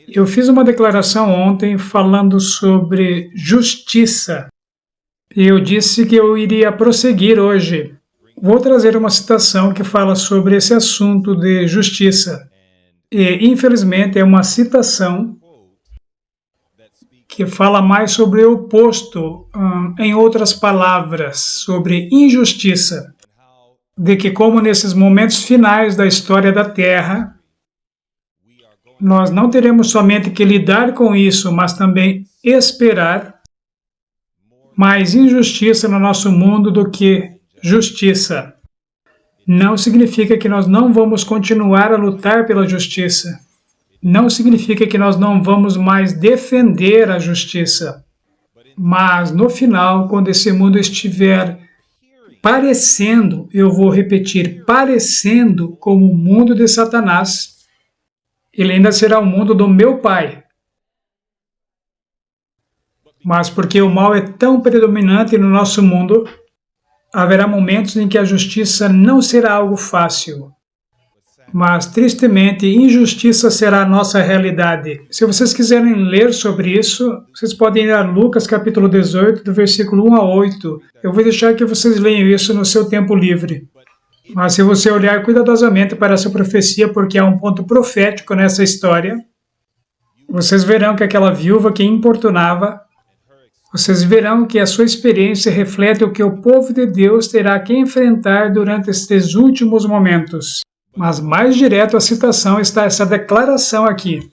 Eu fiz uma declaração ontem falando sobre justiça. E eu disse que eu iria prosseguir hoje. Vou trazer uma citação que fala sobre esse assunto de justiça. E, infelizmente, é uma citação que fala mais sobre o oposto, em outras palavras, sobre injustiça. De que como nesses momentos finais da história da Terra, nós não teremos somente que lidar com isso, mas também esperar mais injustiça no nosso mundo do que justiça. Não significa que nós não vamos continuar a lutar pela justiça. Não significa que nós não vamos mais defender a justiça. Mas no final, quando esse mundo estiver parecendo, eu vou repetir, parecendo como o mundo de Satanás, ele ainda será o mundo do meu Pai. Mas porque o mal é tão predominante no nosso mundo, haverá momentos em que a justiça não será algo fácil. Mas, tristemente, injustiça será a nossa realidade. Se vocês quiserem ler sobre isso, vocês podem ir a Lucas capítulo 18, do versículo 1 a 8. Eu vou deixar que vocês leiam isso no seu tempo livre. Mas se você olhar cuidadosamente para essa profecia, porque há um ponto profético nessa história, vocês verão que aquela viúva que importunava, vocês verão que a sua experiência reflete o que o povo de Deus terá que enfrentar durante estes últimos momentos. Mas mais direto à citação está essa declaração aqui.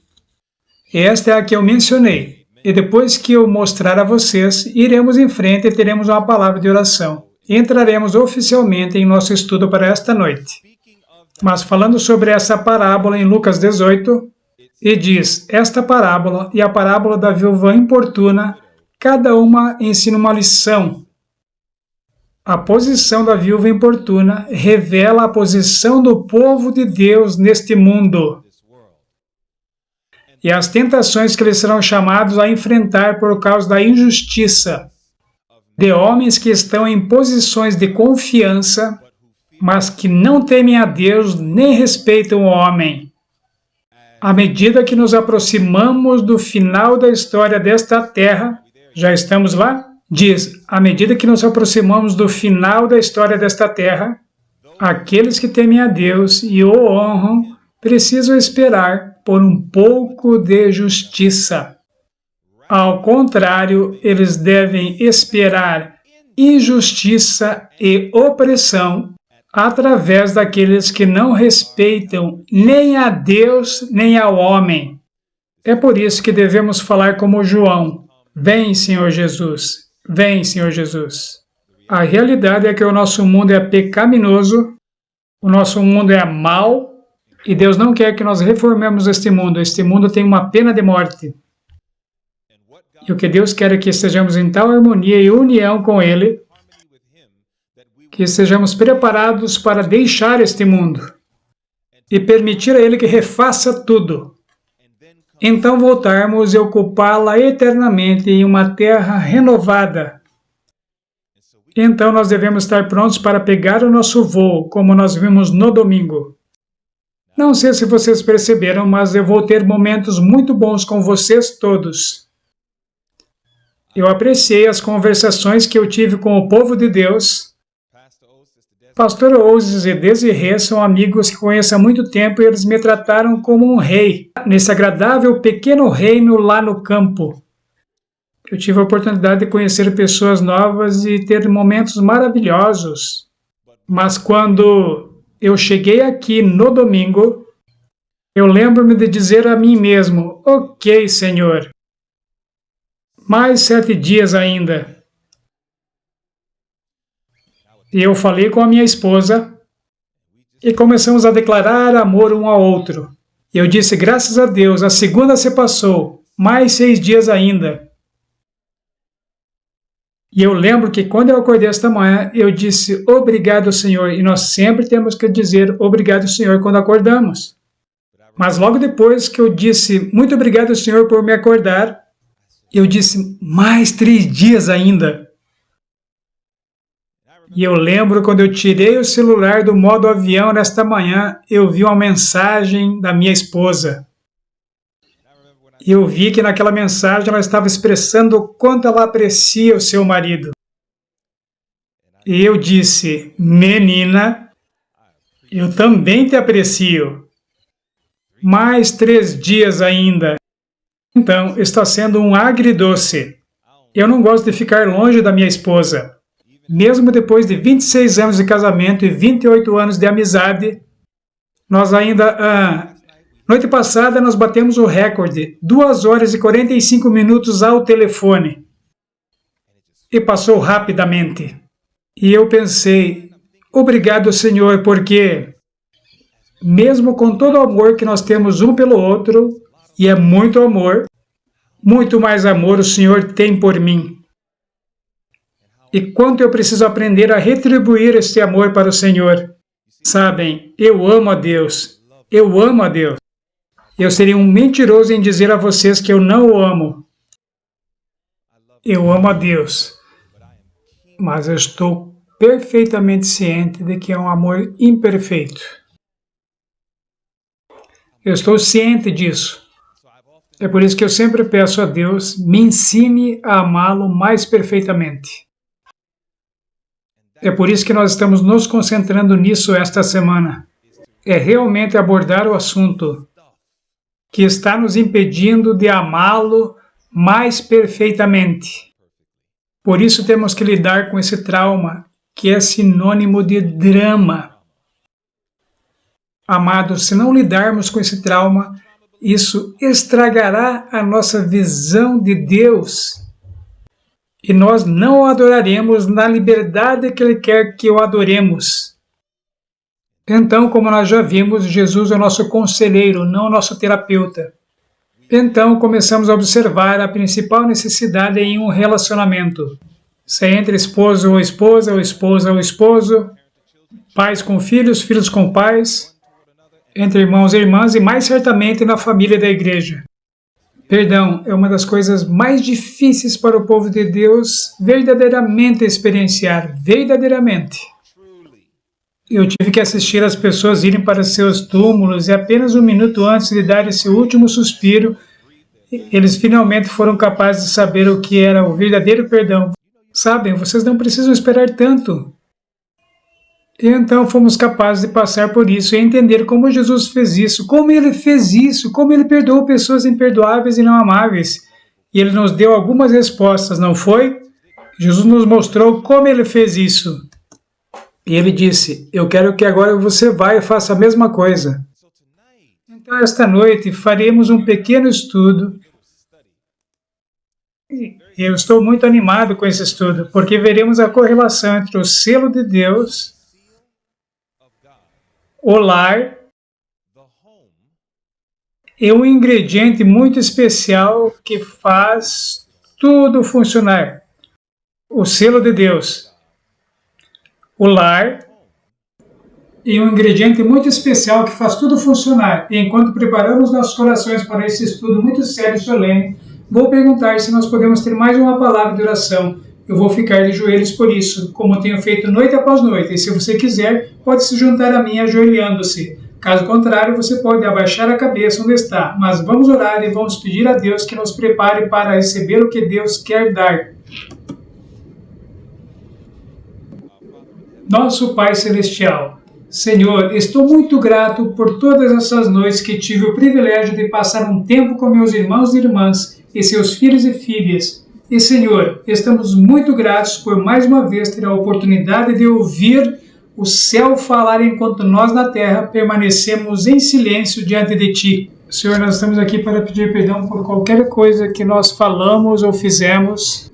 Esta é a que eu mencionei. E depois que eu mostrar a vocês, iremos em frente e teremos uma palavra de oração. Entraremos oficialmente em nosso estudo para esta noite. Mas falando sobre essa parábola em Lucas 18, e diz, esta parábola e a parábola da viúva importuna, cada uma ensina uma lição. A posição da viúva importuna revela a posição do povo de Deus neste mundo e as tentações que eles serão chamados a enfrentar por causa da injustiça de homens que estão em posições de confiança, mas que não temem a Deus nem respeitam o homem. À medida que nos aproximamos do final da história desta terra, já estamos lá? Diz, à medida que nos aproximamos do final da história desta terra, aqueles que temem a Deus e o honram precisam esperar por um pouco de justiça. Ao contrário, eles devem esperar injustiça e opressão através daqueles que não respeitam nem a Deus nem ao homem. É por isso que devemos falar como João, vem, Senhor Jesus. Vem, Senhor Jesus. A realidade é que o nosso mundo é pecaminoso, o nosso mundo é mau, e Deus não quer que nós reformemos este mundo. Este mundo tem uma pena de morte. E o que Deus quer é que estejamos em tal harmonia e união com Ele, que estejamos preparados para deixar este mundo e permitir a Ele que refaça tudo. Então voltarmos e ocupá-la eternamente em uma terra renovada. Então nós devemos estar prontos para pegar o nosso voo, como nós vimos no domingo. Não sei se vocês perceberam, mas eu vou ter momentos muito bons com vocês todos. Eu apreciei as conversações que eu tive com o povo de Deus. Pastor Oses e Desirê são amigos que conheço há muito tempo e eles me trataram como um rei, nesse agradável pequeno reino lá no campo. Eu tive a oportunidade de conhecer pessoas novas e ter momentos maravilhosos. Mas quando eu cheguei aqui no domingo, eu lembro-me de dizer a mim mesmo, ok, Senhor, mais 7 dias ainda. E eu falei com a minha esposa e começamos a declarar amor um ao outro. E eu disse, graças a Deus, a segunda se passou, mais 6 dias ainda. E eu lembro que quando eu acordei esta manhã, eu disse, obrigado, Senhor. E nós sempre temos que dizer obrigado, Senhor, quando acordamos. Mas logo depois que eu disse, muito obrigado, Senhor, por me acordar, eu disse, mais 3 dias ainda. E eu lembro quando eu tirei o celular do modo avião nesta manhã, eu vi uma mensagem da minha esposa. E eu vi que naquela mensagem ela estava expressando o quanto ela aprecia o seu marido. E eu disse, menina, eu também te aprecio. Mais 3 dias ainda. Então, está sendo um agridoce. Eu não gosto de ficar longe da minha esposa. Mesmo depois de 26 anos de casamento e 28 anos de amizade, nós ainda... noite passada nós batemos o recorde, 2 horas e 45 minutos ao telefone. E passou rapidamente. E eu pensei, obrigado, Senhor, porque mesmo com todo o amor que nós temos um pelo outro, e é muito amor, muito mais amor o Senhor tem por mim. E quanto eu preciso aprender a retribuir este amor para o Senhor. Sabem, eu amo a Deus. Eu amo a Deus. Eu seria um mentiroso em dizer a vocês que eu não o amo. Eu amo a Deus. Mas eu estou perfeitamente ciente de que é um amor imperfeito. Eu estou ciente disso. É por isso que eu sempre peço a Deus, me ensine a amá-lo mais perfeitamente. É por isso que nós estamos nos concentrando nisso esta semana. É realmente abordar o assunto que está nos impedindo de amá-lo mais perfeitamente. Por isso temos que lidar com esse trauma, que é sinônimo de drama. Amados, se não lidarmos com esse trauma, isso estragará a nossa visão de Deus. E nós não o adoraremos na liberdade que Ele quer que o adoremos. Então, como nós já vimos, Jesus é o nosso conselheiro, não o nosso terapeuta. Então, começamos a observar a principal necessidade em um relacionamento. Se é entre esposo ou esposa, ou esposa ou esposo, pais com filhos, filhos com pais, entre irmãos e irmãs e mais certamente na família da igreja. Perdão é uma das coisas mais difíceis para o povo de Deus verdadeiramente experienciar, verdadeiramente. Eu tive que assistir as pessoas irem para seus túmulos e apenas 1 minuto antes de dar esse último suspiro, eles finalmente foram capazes de saber o que era o verdadeiro perdão. Sabem, vocês não precisam esperar tanto. E então fomos capazes de passar por isso e entender como Jesus fez isso, como Ele fez isso, como Ele perdoou pessoas imperdoáveis e não amáveis. E Ele nos deu algumas respostas, não foi? Jesus nos mostrou como Ele fez isso. E Ele disse, eu quero que agora você vá e faça a mesma coisa. Então esta noite faremos um pequeno estudo. E eu estou muito animado com esse estudo, porque veremos a correlação entre o selo de Deus, o lar, e um ingrediente muito especial que faz tudo funcionar. O selo de Deus, o lar, e um ingrediente muito especial que faz tudo funcionar. E enquanto preparamos nossos corações para esse estudo muito sério e solene, vou perguntar se nós podemos ter mais uma palavra de oração. Eu vou ficar de joelhos por isso, como tenho feito noite após noite, e se você quiser, pode se juntar a mim ajoelhando-se. Caso contrário, você pode abaixar a cabeça onde está, mas vamos orar e vamos pedir a Deus que nos prepare para receber o que Deus quer dar. Nosso Pai Celestial, Senhor, estou muito grato por todas essas noites que tive o privilégio de passar um tempo com meus irmãos e irmãs e seus filhos e filhas. E, Senhor, estamos muito gratos por mais uma vez ter a oportunidade de ouvir o céu falar enquanto nós na terra permanecemos em silêncio diante de Ti. Senhor, nós estamos aqui para pedir perdão por qualquer coisa que nós falamos ou fizemos,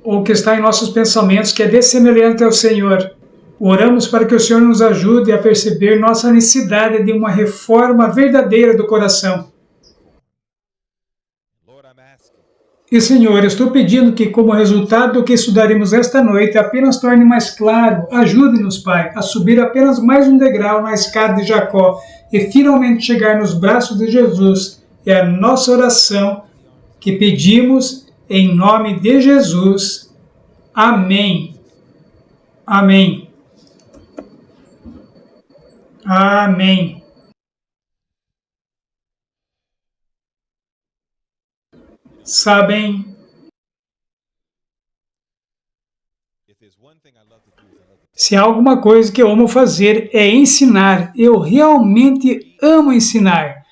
ou que está em nossos pensamentos que é dessemelhante ao Senhor. Oramos para que o Senhor nos ajude a perceber nossa necessidade de uma reforma verdadeira do coração. E, Senhor, eu estou pedindo que, como resultado do que estudaremos esta noite, apenas torne mais claro, ajude-nos, Pai, a subir apenas mais um degrau na escada de Jacó e finalmente chegar nos braços de Jesus. É a nossa oração que pedimos em nome de Jesus. Amém. Amém. Amém. Sabem, se há alguma coisa que eu amo fazer é ensinar. Eu realmente amo ensinar.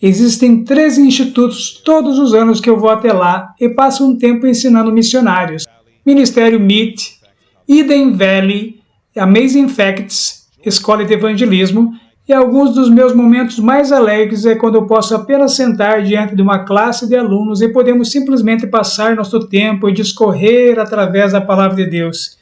Existem 13 institutos todos os anos que eu vou até lá e passo um tempo ensinando missionários. Ministério Meet, Eden Valley, Amazing Facts, Escola de Evangelismo, e alguns dos meus momentos mais alegres é quando eu posso apenas sentar diante de uma classe de alunos e podemos simplesmente passar nosso tempo e discorrer através da Palavra de Deus.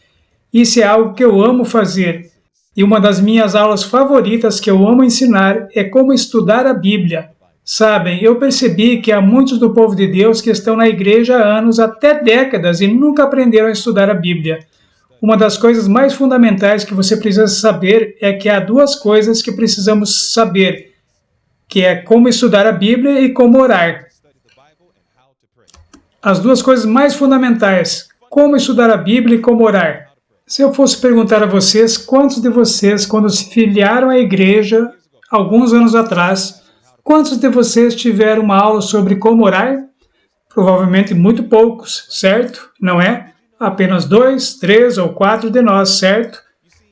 Isso é algo que eu amo fazer. E uma das minhas aulas favoritas que eu amo ensinar é como estudar a Bíblia. Sabem, eu percebi que há muitos do povo de Deus que estão na igreja há anos, até décadas, e nunca aprenderam a estudar a Bíblia. Uma das coisas mais fundamentais que você precisa saber é que há duas coisas que precisamos saber, que é como estudar a Bíblia e como orar. As duas coisas mais fundamentais, como estudar a Bíblia e como orar. Se eu fosse perguntar a vocês, quantos de vocês, quando se filiaram à igreja, alguns anos atrás, quantos de vocês tiveram uma aula sobre como orar? Provavelmente muito poucos, certo? Não é? Apenas 2, 3 ou 4 de nós, certo?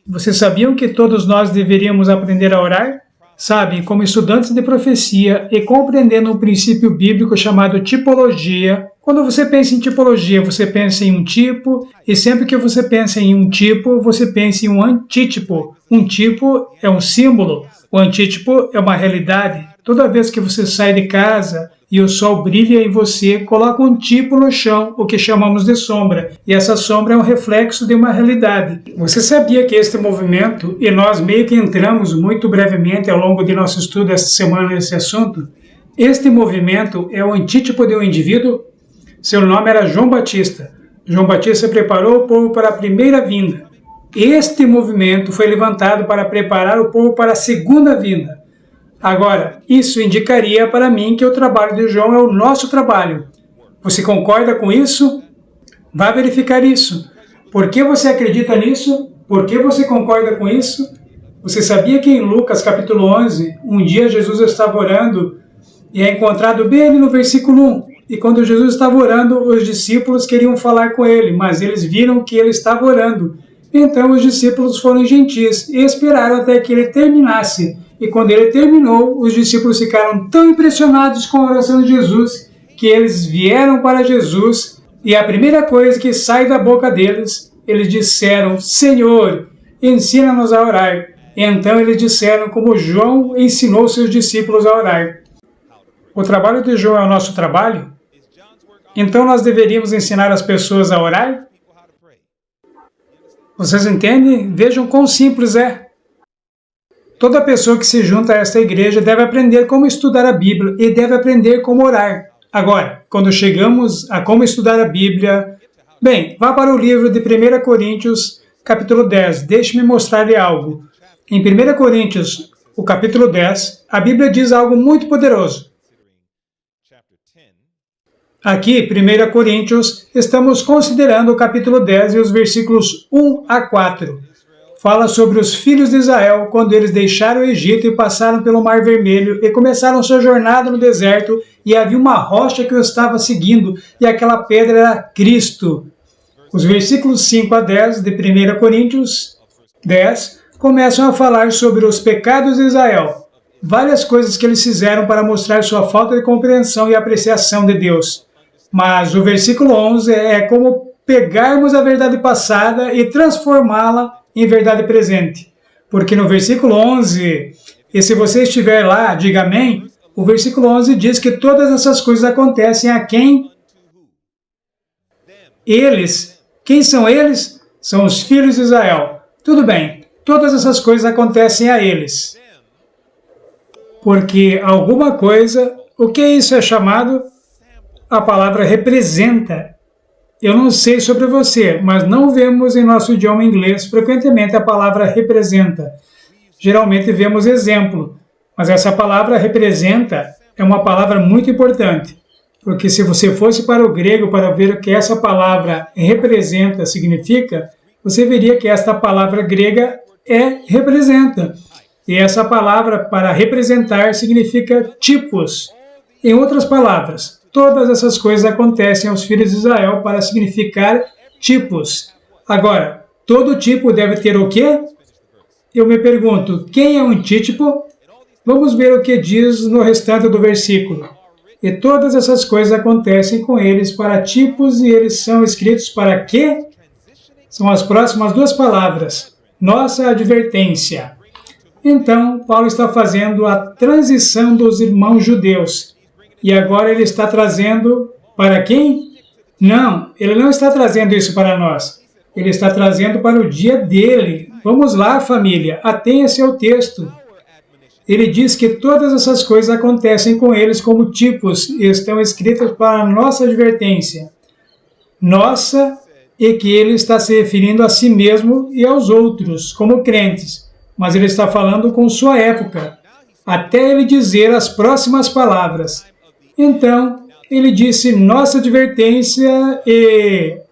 Vocês sabiam que todos nós deveríamos aprender a orar? Sabem, como estudantes de profecia e compreendendo um princípio bíblico chamado tipologia. Quando você pensa em tipologia, você pensa em um tipo, e sempre que você pensa em um tipo, você pensa em um antítipo. Um tipo é um símbolo, o antítipo é uma realidade. Toda vez que você sai de casa e o sol brilha em você, coloca um tipo no chão, o que chamamos de sombra, e essa sombra é um reflexo de uma realidade. Você sabia que este movimento, e nós meio que entramos muito brevemente ao longo de nosso estudo esta semana nesse assunto, este movimento é o antítipo de um indivíduo? Seu nome era João Batista. João Batista preparou o povo para a primeira vinda. Este movimento foi levantado para preparar o povo para a segunda vinda. Agora, isso indicaria para mim que o trabalho de João é o nosso trabalho. Você concorda com isso? Vá verificar isso. Por que você acredita nisso? Por que você concorda com isso? Você sabia que em Lucas capítulo 11, um dia Jesus estava orando e é encontrado bem ali no versículo 1. E quando Jesus estava orando, os discípulos queriam falar com ele, mas eles viram que ele estava orando. Então os discípulos foram gentis e esperaram até que ele terminasse. E quando ele terminou, os discípulos ficaram tão impressionados com a oração de Jesus que eles vieram para Jesus e a primeira coisa que sai da boca deles, eles disseram: Senhor, ensina-nos a orar. E então eles disseram como João ensinou seus discípulos a orar. O trabalho de João é o nosso trabalho? Então nós deveríamos ensinar as pessoas a orar? Vocês entendem? Vejam quão simples é. Toda pessoa que se junta a esta igreja deve aprender como estudar a Bíblia e deve aprender como orar. Agora, quando chegamos a como estudar a Bíblia, bem, vá para o livro de 1 Coríntios, capítulo 10. Deixe-me mostrar-lhe algo. Em 1 Coríntios, o capítulo 10, a Bíblia diz algo muito poderoso. Aqui, 1 Coríntios, estamos considerando o capítulo 10 e os versículos 1 a 4. Fala sobre os filhos de Israel quando eles deixaram o Egito e passaram pelo Mar Vermelho e começaram sua jornada no deserto e havia uma rocha que os estava seguindo e aquela pedra era Cristo. Os versículos 5 a 10 de 1 Coríntios 10 começam a falar sobre os pecados de Israel, várias coisas que eles fizeram para mostrar sua falta de compreensão e apreciação de Deus. Mas o versículo 11 é como pegarmos a verdade passada e transformá-la em verdade presente. Porque no versículo 11, e se você estiver lá, diga amém, o versículo 11 diz que todas essas coisas acontecem a quem? Eles. Quem são eles? São os filhos de Israel. Tudo bem, todas essas coisas acontecem a eles. Porque alguma coisa, o que isso é chamado? A palavra representa. Eu não sei sobre você, mas não vemos em nosso idioma inglês frequentemente a palavra representa. Geralmente vemos exemplo, mas essa palavra representa é uma palavra muito importante, porque se você fosse para o grego para ver o que essa palavra representa significa, você veria que esta palavra grega é representa. E essa palavra para representar significa tipos. Em outras palavras, todas essas coisas acontecem aos filhos de Israel para significar tipos. Agora, todo tipo deve ter o quê? Eu me pergunto, quem é um antítipo? Vamos ver o que diz no restante do versículo. E todas essas coisas acontecem com eles para tipos e eles são escritos para quê? São as próximas duas palavras. Nossa advertência. Então, Paulo está fazendo a transição dos irmãos judeus. E agora ele está trazendo para quem? Não, ele não está trazendo isso para nós. Ele está trazendo para o dia dele. Vamos lá, família, atenha-se ao texto. Ele diz que todas essas coisas acontecem com eles como tipos e estão escritas para a nossa advertência. Nossa, e que ele está se referindo a si mesmo e aos outros, como crentes. Mas ele está falando com sua época, até ele dizer as próximas palavras. Então, ele disse nossa advertência e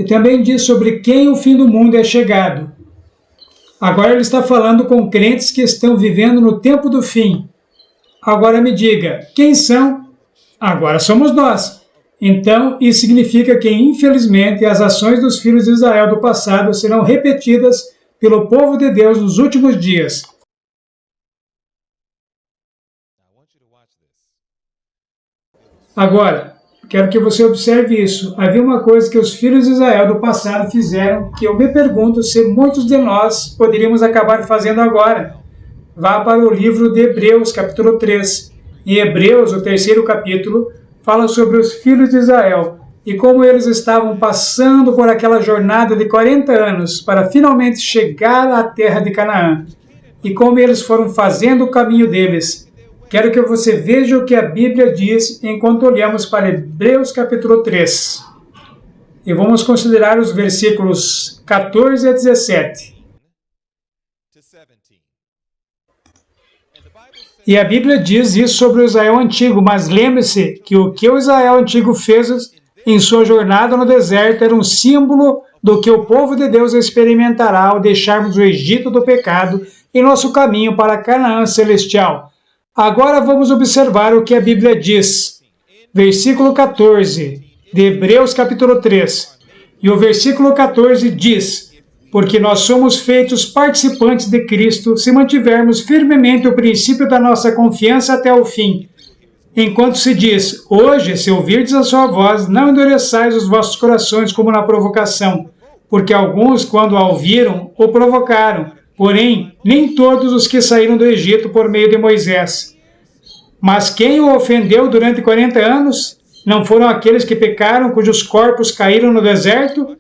também diz sobre quem o fim do mundo é chegado. Agora ele está falando com crentes que estão vivendo no tempo do fim. Agora me diga, quem são? Agora somos nós. Então, isso significa que, infelizmente, as ações dos filhos de Israel do passado serão repetidas pelo povo de Deus nos últimos dias. Agora, quero que você observe isso. Havia uma coisa que os filhos de Israel do passado fizeram que eu me pergunto se muitos de nós poderíamos acabar fazendo agora. Vá para o livro de Hebreus, capítulo 3. Em Hebreus, o 3º capítulo, fala sobre os filhos de Israel e como eles estavam passando por aquela jornada de 40 anos para finalmente chegar à terra de Canaã e como eles foram fazendo o caminho deles. Quero que você veja o que a Bíblia diz enquanto olhamos para Hebreus capítulo 3. E vamos considerar os versículos 14 a 17. E a Bíblia diz isso sobre o Israel antigo, mas lembre-se que o que o Israel antigo fez em sua jornada no deserto era um símbolo do que o povo de Deus experimentará ao deixarmos o Egito do pecado em nosso caminho para a Canaã celestial. Agora vamos observar o que a Bíblia diz. Versículo 14 de Hebreus capítulo 3. E o versículo 14 diz: porque nós somos feitos participantes de Cristo se mantivermos firmemente o princípio da nossa confiança até o fim. Enquanto se diz, hoje, se ouvirdes a sua voz, não endureçais os vossos corações como na provocação, porque alguns, quando a ouviram, o provocaram. Porém, nem todos os que saíram do Egito por meio de Moisés. Mas quem o ofendeu durante 40 anos? Não foram aqueles que pecaram, cujos corpos caíram no deserto?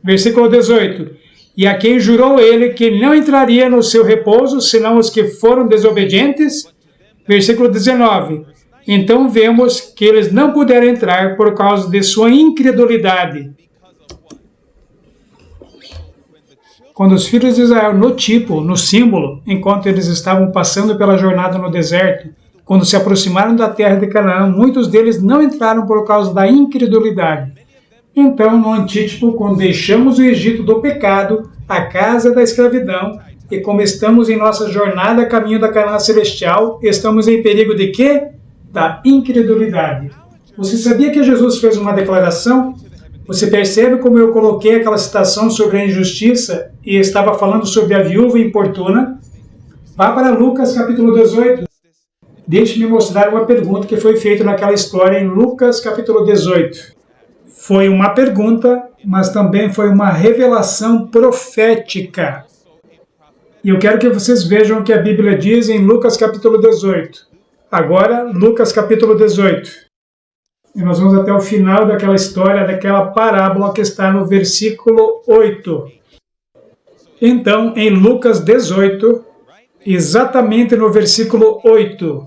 Versículo 18. E a quem jurou ele que não entraria no seu repouso, senão os que foram desobedientes? Versículo 19. Então vemos que eles não puderam entrar por causa de sua incredulidade. Quando os filhos de Israel, no tipo, no símbolo, enquanto eles estavam passando pela jornada no deserto, quando se aproximaram da terra de Canaã, muitos deles não entraram por causa da incredulidade. Então, no antítipo, quando deixamos o Egito do pecado, a casa da escravidão, e como estamos em nossa jornada a caminho da Canaã celestial, estamos em perigo de quê? Da incredulidade. Você sabia que Jesus fez uma declaração? Você percebe como eu coloquei aquela citação sobre a injustiça e estava falando sobre a viúva importuna? Vá para Lucas capítulo 18. Deixe-me mostrar uma pergunta que foi feita naquela história em Lucas capítulo 18. Foi uma pergunta, mas também foi uma revelação profética. E eu quero que vocês vejam o que a Bíblia diz em Lucas capítulo 18. Agora, Lucas capítulo 18. E nós vamos até o final daquela história, daquela parábola que está no versículo 8. Então, em Lucas 18, exatamente no versículo 8,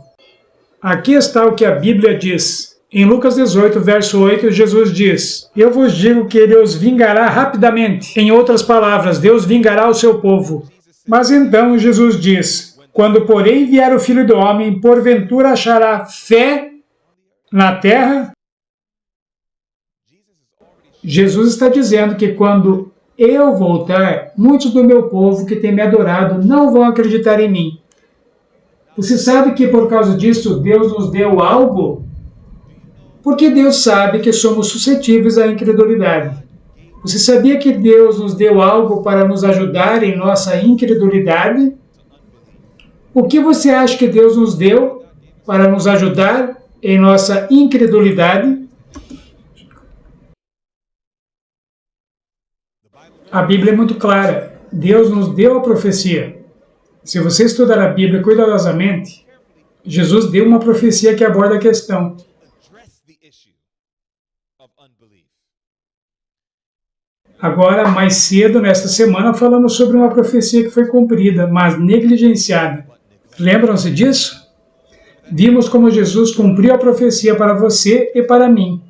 aqui está o que a Bíblia diz. Em Lucas 18, verso 8, Jesus diz: eu vos digo que ele os vingará rapidamente. Em outras palavras, Deus vingará o seu povo. Mas então Jesus diz: quando, porém, vier o Filho do Homem, porventura achará fé na terra? Jesus está dizendo que quando eu voltar, muitos do meu povo que tem me adorado não vão acreditar em mim. Você sabe que por causa disso Deus nos deu algo? Porque Deus sabe que somos suscetíveis à incredulidade. Você sabia que Deus nos deu algo para nos ajudar em nossa incredulidade? O que você acha que Deus nos deu para nos ajudar em nossa incredulidade? A Bíblia é muito clara. Deus nos deu a profecia. Se você estudar a Bíblia cuidadosamente, Jesus deu uma profecia que aborda a questão. Agora, mais cedo, nesta semana, falamos sobre uma profecia que foi cumprida, mas negligenciada. Lembram-se disso? Vimos como Jesus cumpriu a profecia para você e para mim,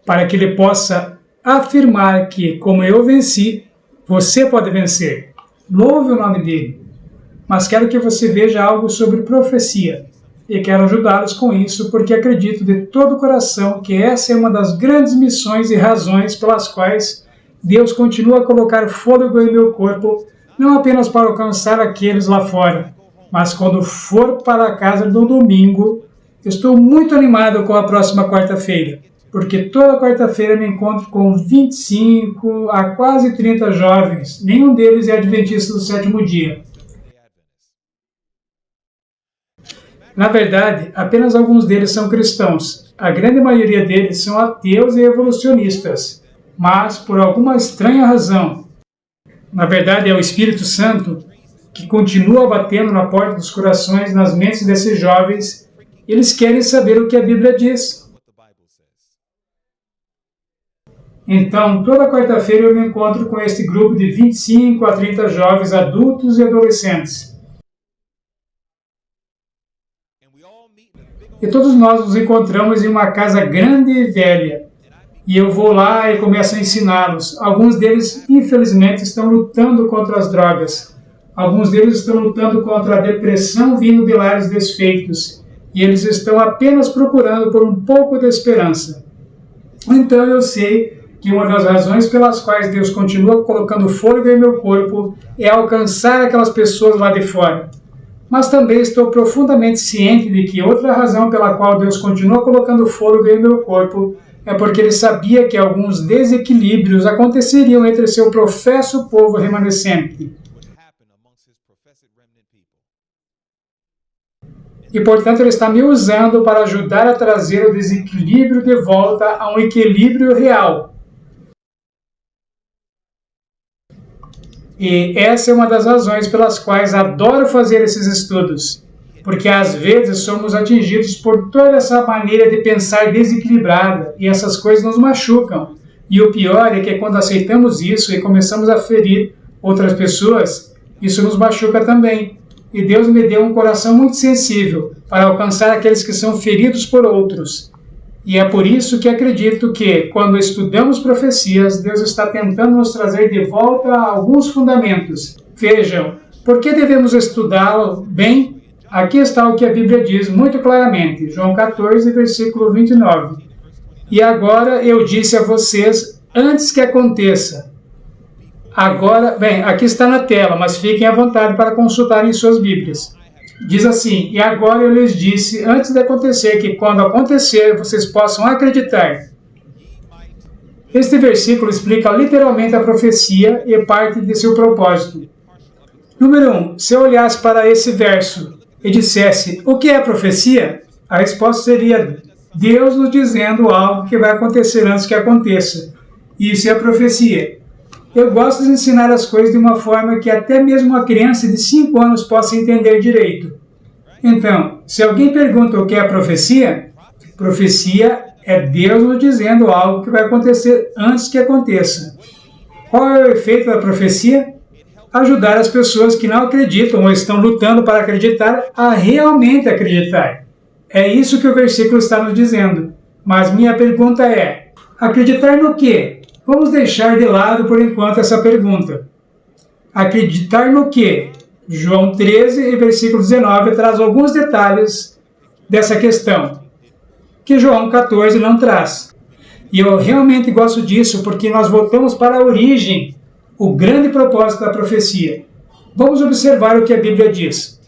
para que ele possa afirmar que, como eu venci, você pode vencer. Louve o nome dele. Mas quero que você veja algo sobre profecia, e quero ajudá-los com isso, porque acredito de todo o coração que essa é uma das grandes missões e razões pelas quais Deus continua a colocar fôlego em meu corpo, não apenas para alcançar aqueles lá fora, mas quando for para casa no domingo, estou muito animado com a próxima quarta-feira, porque toda quarta-feira me encontro com 25 a quase 30 jovens, nenhum deles é adventista do sétimo dia. Na verdade, apenas alguns deles são cristãos, a grande maioria deles são ateus e evolucionistas. Mas, por alguma estranha razão, na verdade é o Espírito Santo que continua batendo na porta dos corações, nas mentes desses jovens, eles querem saber o que a Bíblia diz. Então, toda quarta-feira eu me encontro com este grupo de 25 a 30 jovens adultos e adolescentes. E todos nós nos encontramos em uma casa grande e velha. E eu vou lá e começo a ensiná-los. Alguns deles, infelizmente, estão lutando contra as drogas. Alguns deles estão lutando contra a depressão vindo de lares desfeitos. E eles estão apenas procurando por um pouco de esperança. Então eu sei que uma das razões pelas quais Deus continua colocando fôlego em meu corpo é alcançar aquelas pessoas lá de fora. Mas também estou profundamente ciente de que outra razão pela qual Deus continua colocando fôlego em meu corpo é porque ele sabia que alguns desequilíbrios aconteceriam entre seu professo povo remanescente. E, portanto, ele está me usando para ajudar a trazer o desequilíbrio de volta a um equilíbrio real. E essa é uma das razões pelas quais adoro fazer esses estudos. Porque às vezes somos atingidos por toda essa maneira de pensar desequilibrada e essas coisas nos machucam. E o pior é que quando aceitamos isso e começamos a ferir outras pessoas, isso nos machuca também. E Deus me deu um coração muito sensível para alcançar aqueles que são feridos por outros. E é por isso que acredito que, quando estudamos profecias, Deus está tentando nos trazer de volta alguns fundamentos. Vejam, por que devemos estudá-lo bem? Aqui está o que a Bíblia diz muito claramente, João 14, versículo 29. E agora eu disse a vocês, antes que aconteça. Agora, bem, aqui está na tela, mas fiquem à vontade para consultarem suas Bíblias. Diz assim, e agora eu lhes disse, antes de acontecer, que quando acontecer, vocês possam acreditar. Este versículo explica literalmente a profecia e parte de seu propósito. Número 1, se eu olhasse para esse verso e dissesse, o que é profecia? A resposta seria, Deus nos dizendo algo que vai acontecer antes que aconteça. Isso é a profecia. Eu gosto de ensinar as coisas de uma forma que até mesmo uma criança de 5 anos possa entender direito. Então, se alguém pergunta o que é a profecia, profecia é Deus nos dizendo algo que vai acontecer antes que aconteça. Qual é o efeito da profecia? Ajudar as pessoas que não acreditam ou estão lutando para acreditar a realmente acreditar. É isso que o versículo está nos dizendo. Mas minha pergunta é, acreditar no quê? Vamos deixar de lado por enquanto essa pergunta. Acreditar no quê? João 13, versículo 19, traz alguns detalhes dessa questão, que João 14 não traz. E eu realmente gosto disso porque nós voltamos para a origem, o grande propósito da profecia. Vamos observar o que a Bíblia diz.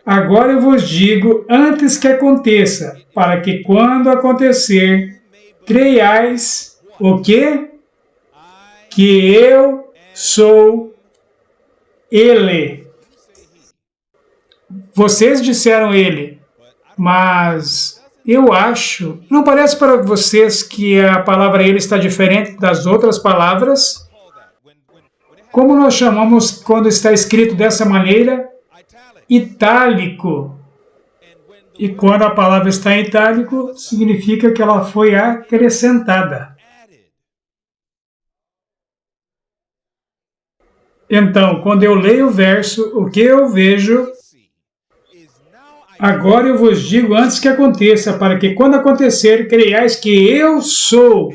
Agora eu vos digo antes que aconteça, para que quando acontecer, creiais o quê? Que eu sou Ele. Vocês disseram Ele, mas eu acho, não parece para vocês que a palavra Ele está diferente das outras palavras? Como nós chamamos quando está escrito dessa maneira? Itálico. E quando a palavra está em itálico, significa que ela foi acrescentada. Então, quando eu leio o verso, o que eu vejo? Agora eu vos digo antes que aconteça, para que quando acontecer, creiais que eu sou.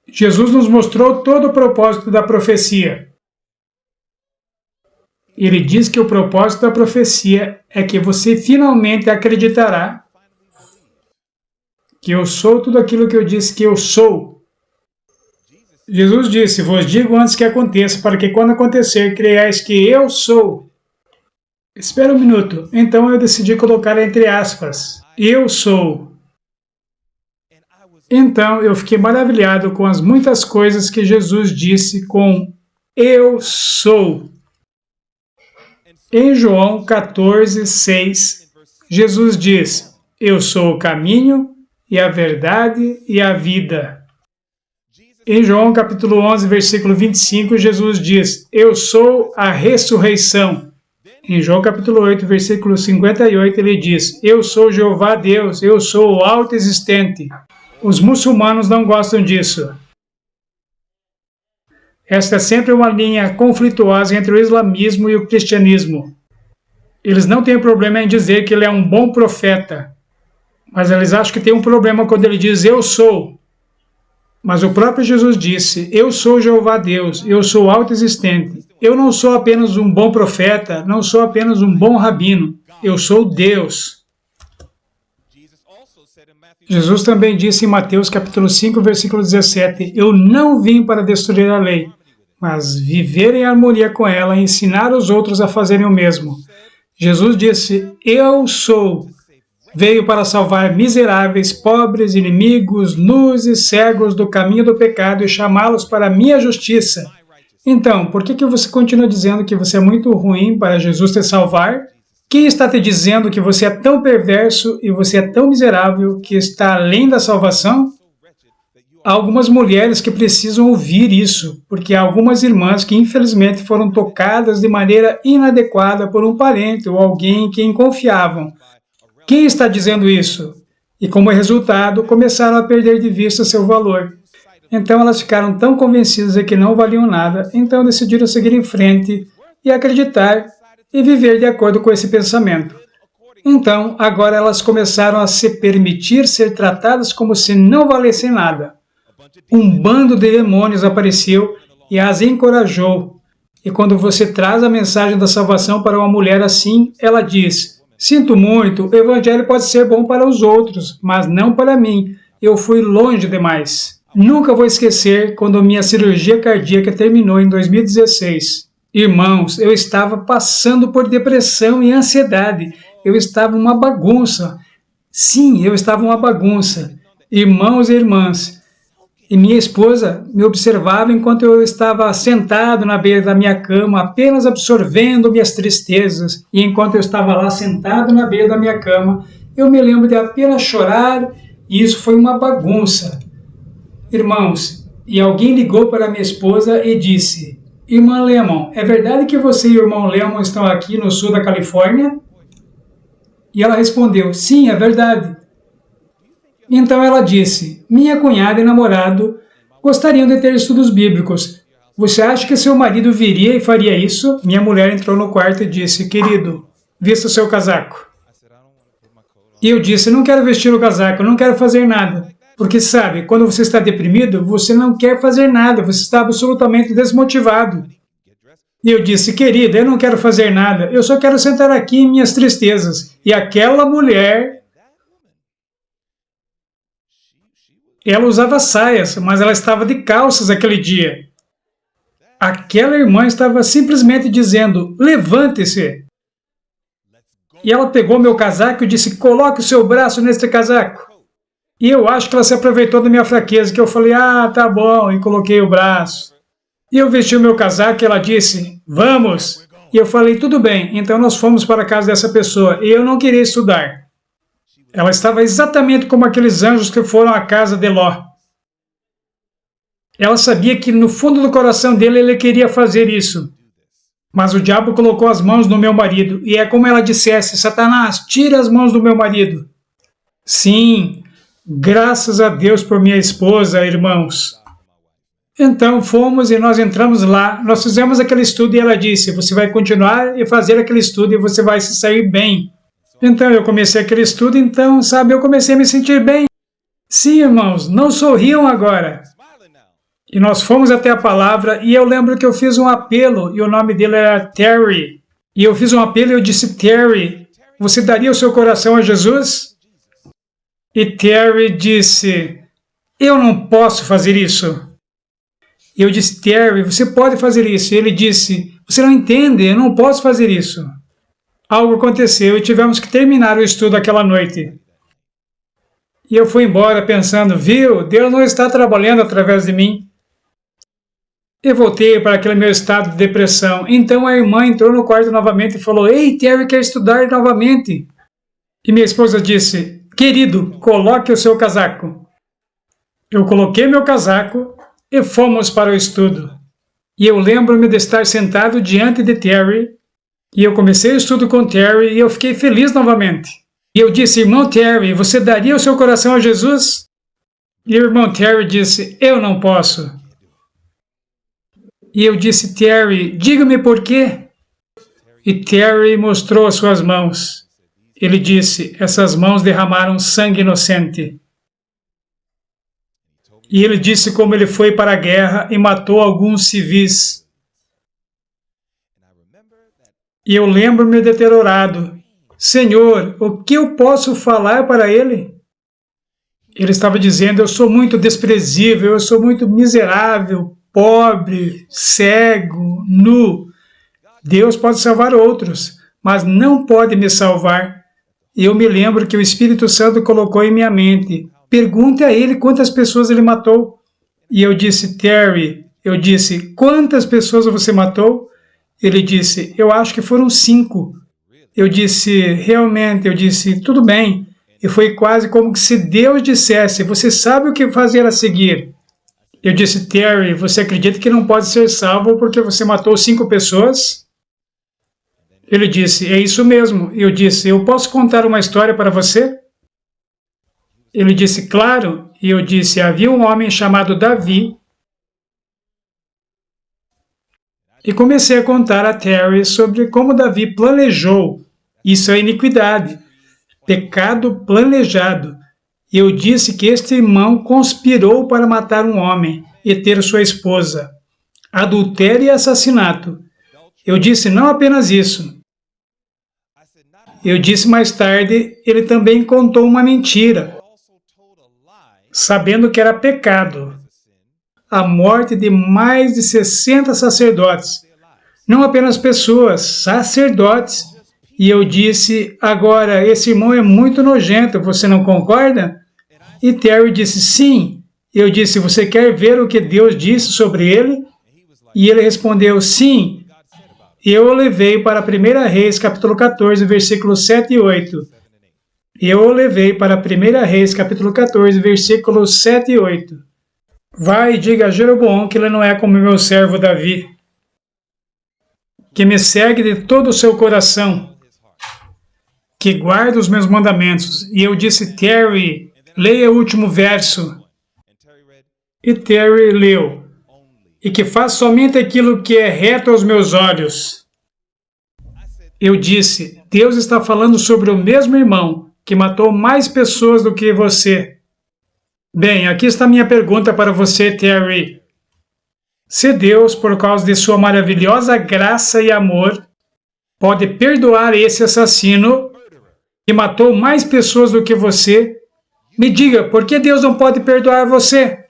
Jesus nos mostrou todo o propósito da profecia. Ele diz que o propósito da profecia é que você finalmente acreditará que eu sou tudo aquilo que eu disse que eu sou. Jesus disse, vos digo antes que aconteça, para que quando acontecer, creiais que eu sou. Espera um minuto. Então eu decidi colocar entre aspas, eu sou. Então eu fiquei maravilhado com as muitas coisas que Jesus disse com eu sou. Em João 14:6, Jesus diz, eu sou o caminho e a verdade e a vida. Em João capítulo 11, versículo 25, Jesus diz, eu sou a ressurreição. Em João capítulo 8, versículo 58, ele diz, eu sou Jeová Deus, eu sou o autoexistente. Os muçulmanos não gostam disso. Esta é sempre uma linha conflituosa entre o islamismo e o cristianismo. Eles não têm problema em dizer que ele é um bom profeta, mas eles acham que tem um problema quando ele diz, eu sou. Mas o próprio Jesus disse, eu sou Jeová Deus, eu sou autoexistente. Eu não sou apenas um bom profeta, não sou apenas um bom rabino, eu sou Deus. Jesus também disse em Mateus capítulo 5, versículo 17, eu não vim para destruir a lei, mas viver em harmonia com ela e ensinar os outros a fazerem o mesmo. Jesus disse, eu sou, veio para salvar miseráveis, pobres, inimigos, nus e cegos do caminho do pecado e chamá-los para a minha justiça. Então, por que você continua dizendo que você é muito ruim para Jesus te salvar? Quem está te dizendo que você é tão perverso e você é tão miserável que está além da salvação? Há algumas mulheres que precisam ouvir isso, porque há algumas irmãs que infelizmente foram tocadas de maneira inadequada por um parente ou alguém em quem confiavam. Quem está dizendo isso? E como resultado, começaram a perder de vista seu valor. Então elas ficaram tão convencidas de que não valiam nada, então decidiram seguir em frente e acreditar e viver de acordo com esse pensamento. Então, agora elas começaram a se permitir ser tratadas como se não valessem nada. Um bando de demônios apareceu e as encorajou. E quando você traz a mensagem da salvação para uma mulher assim, ela diz, sinto muito, o evangelho pode ser bom para os outros, mas não para mim. Eu fui longe demais. Nunca vou esquecer quando minha cirurgia cardíaca terminou em 2016. Irmãos, eu estava passando por depressão e ansiedade. Eu estava uma bagunça. Sim, eu estava uma bagunça. Irmãos e irmãs. E minha esposa me observava enquanto eu estava sentado na beira da minha cama, apenas absorvendo minhas tristezas. E enquanto eu estava lá sentado na beira da minha cama, eu me lembro de apenas chorar e isso foi uma bagunça. Irmãos, e alguém ligou para minha esposa e disse, irmã Lemon, é verdade que você e o irmão Lemon estão aqui no sul da Califórnia? E ela respondeu, sim, é verdade. Então ela disse, minha cunhada e namorado gostariam de ter estudos bíblicos. Você acha que seu marido viria e faria isso? Minha mulher entrou no quarto e disse, querido, vista o seu casaco. E eu disse, não quero vestir o casaco, não quero fazer nada. Porque, sabe, quando você está deprimido, você não quer fazer nada, você está absolutamente desmotivado. E eu disse, querida, eu não quero fazer nada, eu só quero sentar aqui em minhas tristezas. E aquela mulher, ela usava saias, mas ela estava de calças aquele dia. aquela irmã estava simplesmente dizendo, levante-se. E ela pegou meu casaco e disse, coloque o seu braço nesse casaco. E eu acho que ela se aproveitou da minha fraqueza, que eu falei, tá bom, e coloquei o braço. E eu vesti o meu casaco e ela disse, vamos. E eu falei, tudo bem, então nós fomos para a casa dessa pessoa e eu não queria estudar. Ela estava exatamente como aqueles anjos que foram à casa de Ló. Ela sabia que no fundo do coração dele ele queria fazer isso. Mas o diabo colocou as mãos no meu marido e é como ela dissesse, Satanás, tira as mãos do meu marido. Sim, graças a Deus por minha esposa, irmãos. Então fomos e nós entramos lá, nós fizemos aquele estudo e ela disse, você vai continuar e fazer aquele estudo e você vai se sair bem. Então eu comecei aquele estudo, então, sabe, eu comecei a me sentir bem. Sim, irmãos, não sorriam agora. E nós fomos até a palavra e eu lembro que eu fiz um apelo e o nome dele era Terry. E eu fiz um apelo e eu disse, Terry, você daria o seu coração a Jesus? E Terry disse, eu não posso fazer isso. E eu disse, Terry, você pode fazer isso. E ele disse, você não entende, eu não posso fazer isso. Algo aconteceu e tivemos que terminar o estudo aquela noite. E eu fui embora pensando, viu, Deus não está trabalhando através de mim. Eu voltei para aquele meu estado de depressão. Então a irmã entrou no quarto novamente e falou, ei, Terry quer estudar novamente. E minha esposa disse, querido, coloque o seu casaco. Eu coloquei meu casaco e fomos para o estudo. E eu lembro-me de estar sentado diante de Terry, e eu comecei o estudo com Terry, e eu fiquei feliz novamente. E eu disse, irmão Terry, você daria o seu coração a Jesus? E o irmão Terry disse, eu não posso. E eu disse, Terry, diga-me por quê. E Terry mostrou as suas mãos. Ele disse, essas mãos derramaram sangue inocente. E ele disse como ele foi para a guerra e matou alguns civis. E eu lembro-me deteriorado. Senhor, o que eu posso falar para ele? Ele estava dizendo, eu sou muito desprezível, eu sou muito miserável, pobre, cego, nu. Deus pode salvar outros, mas não pode me salvar. E eu me lembro que o Espírito Santo colocou em minha mente, pergunte a ele quantas pessoas ele matou. E eu disse, Terry, eu disse, quantas pessoas você matou? Ele disse, eu acho que foram 5. Eu disse, realmente, eu disse, tudo bem. E foi quase como se Deus dissesse, você sabe o que fazer a seguir? Eu disse, Terry, você acredita que não pode ser salvo porque você matou 5 pessoas? Ele disse, é isso mesmo. Eu disse, eu posso contar uma história para você? Ele disse, claro. E eu disse, havia um homem chamado Davi. E comecei a contar a Terry sobre como Davi planejou. Isso é iniquidade, pecado planejado. E eu disse que este irmão conspirou para matar um homem e ter sua esposa. Adultério e assassinato. Eu disse não apenas isso. Eu disse mais tarde, ele também contou uma mentira, sabendo que era pecado. A morte de mais de 60 sacerdotes. Não apenas pessoas, sacerdotes. E eu disse, agora, esse irmão é muito nojento, você não concorda? E Terry disse, sim. Eu disse, você quer ver o que Deus disse sobre ele? E ele respondeu, sim. E eu o levei para 1 Reis, capítulo 14, versículos 7 e 8. E eu o levei para 1 Reis, capítulo 14, versículos 7 e 8. Vai e diga a Jeroboão que ele não é como meu servo Davi, que me segue de todo o seu coração, que guarda os meus mandamentos. E eu disse, Terry, leia o último verso. E Terry leu. E que faz somente aquilo que é reto aos meus olhos. Eu disse, Deus está falando sobre o mesmo irmão que matou mais pessoas do que você. Bem, aqui está a minha pergunta para você, Terry. Se Deus, por causa de sua maravilhosa graça e amor, pode perdoar esse assassino que matou mais pessoas do que você, me diga, por que Deus não pode perdoar você?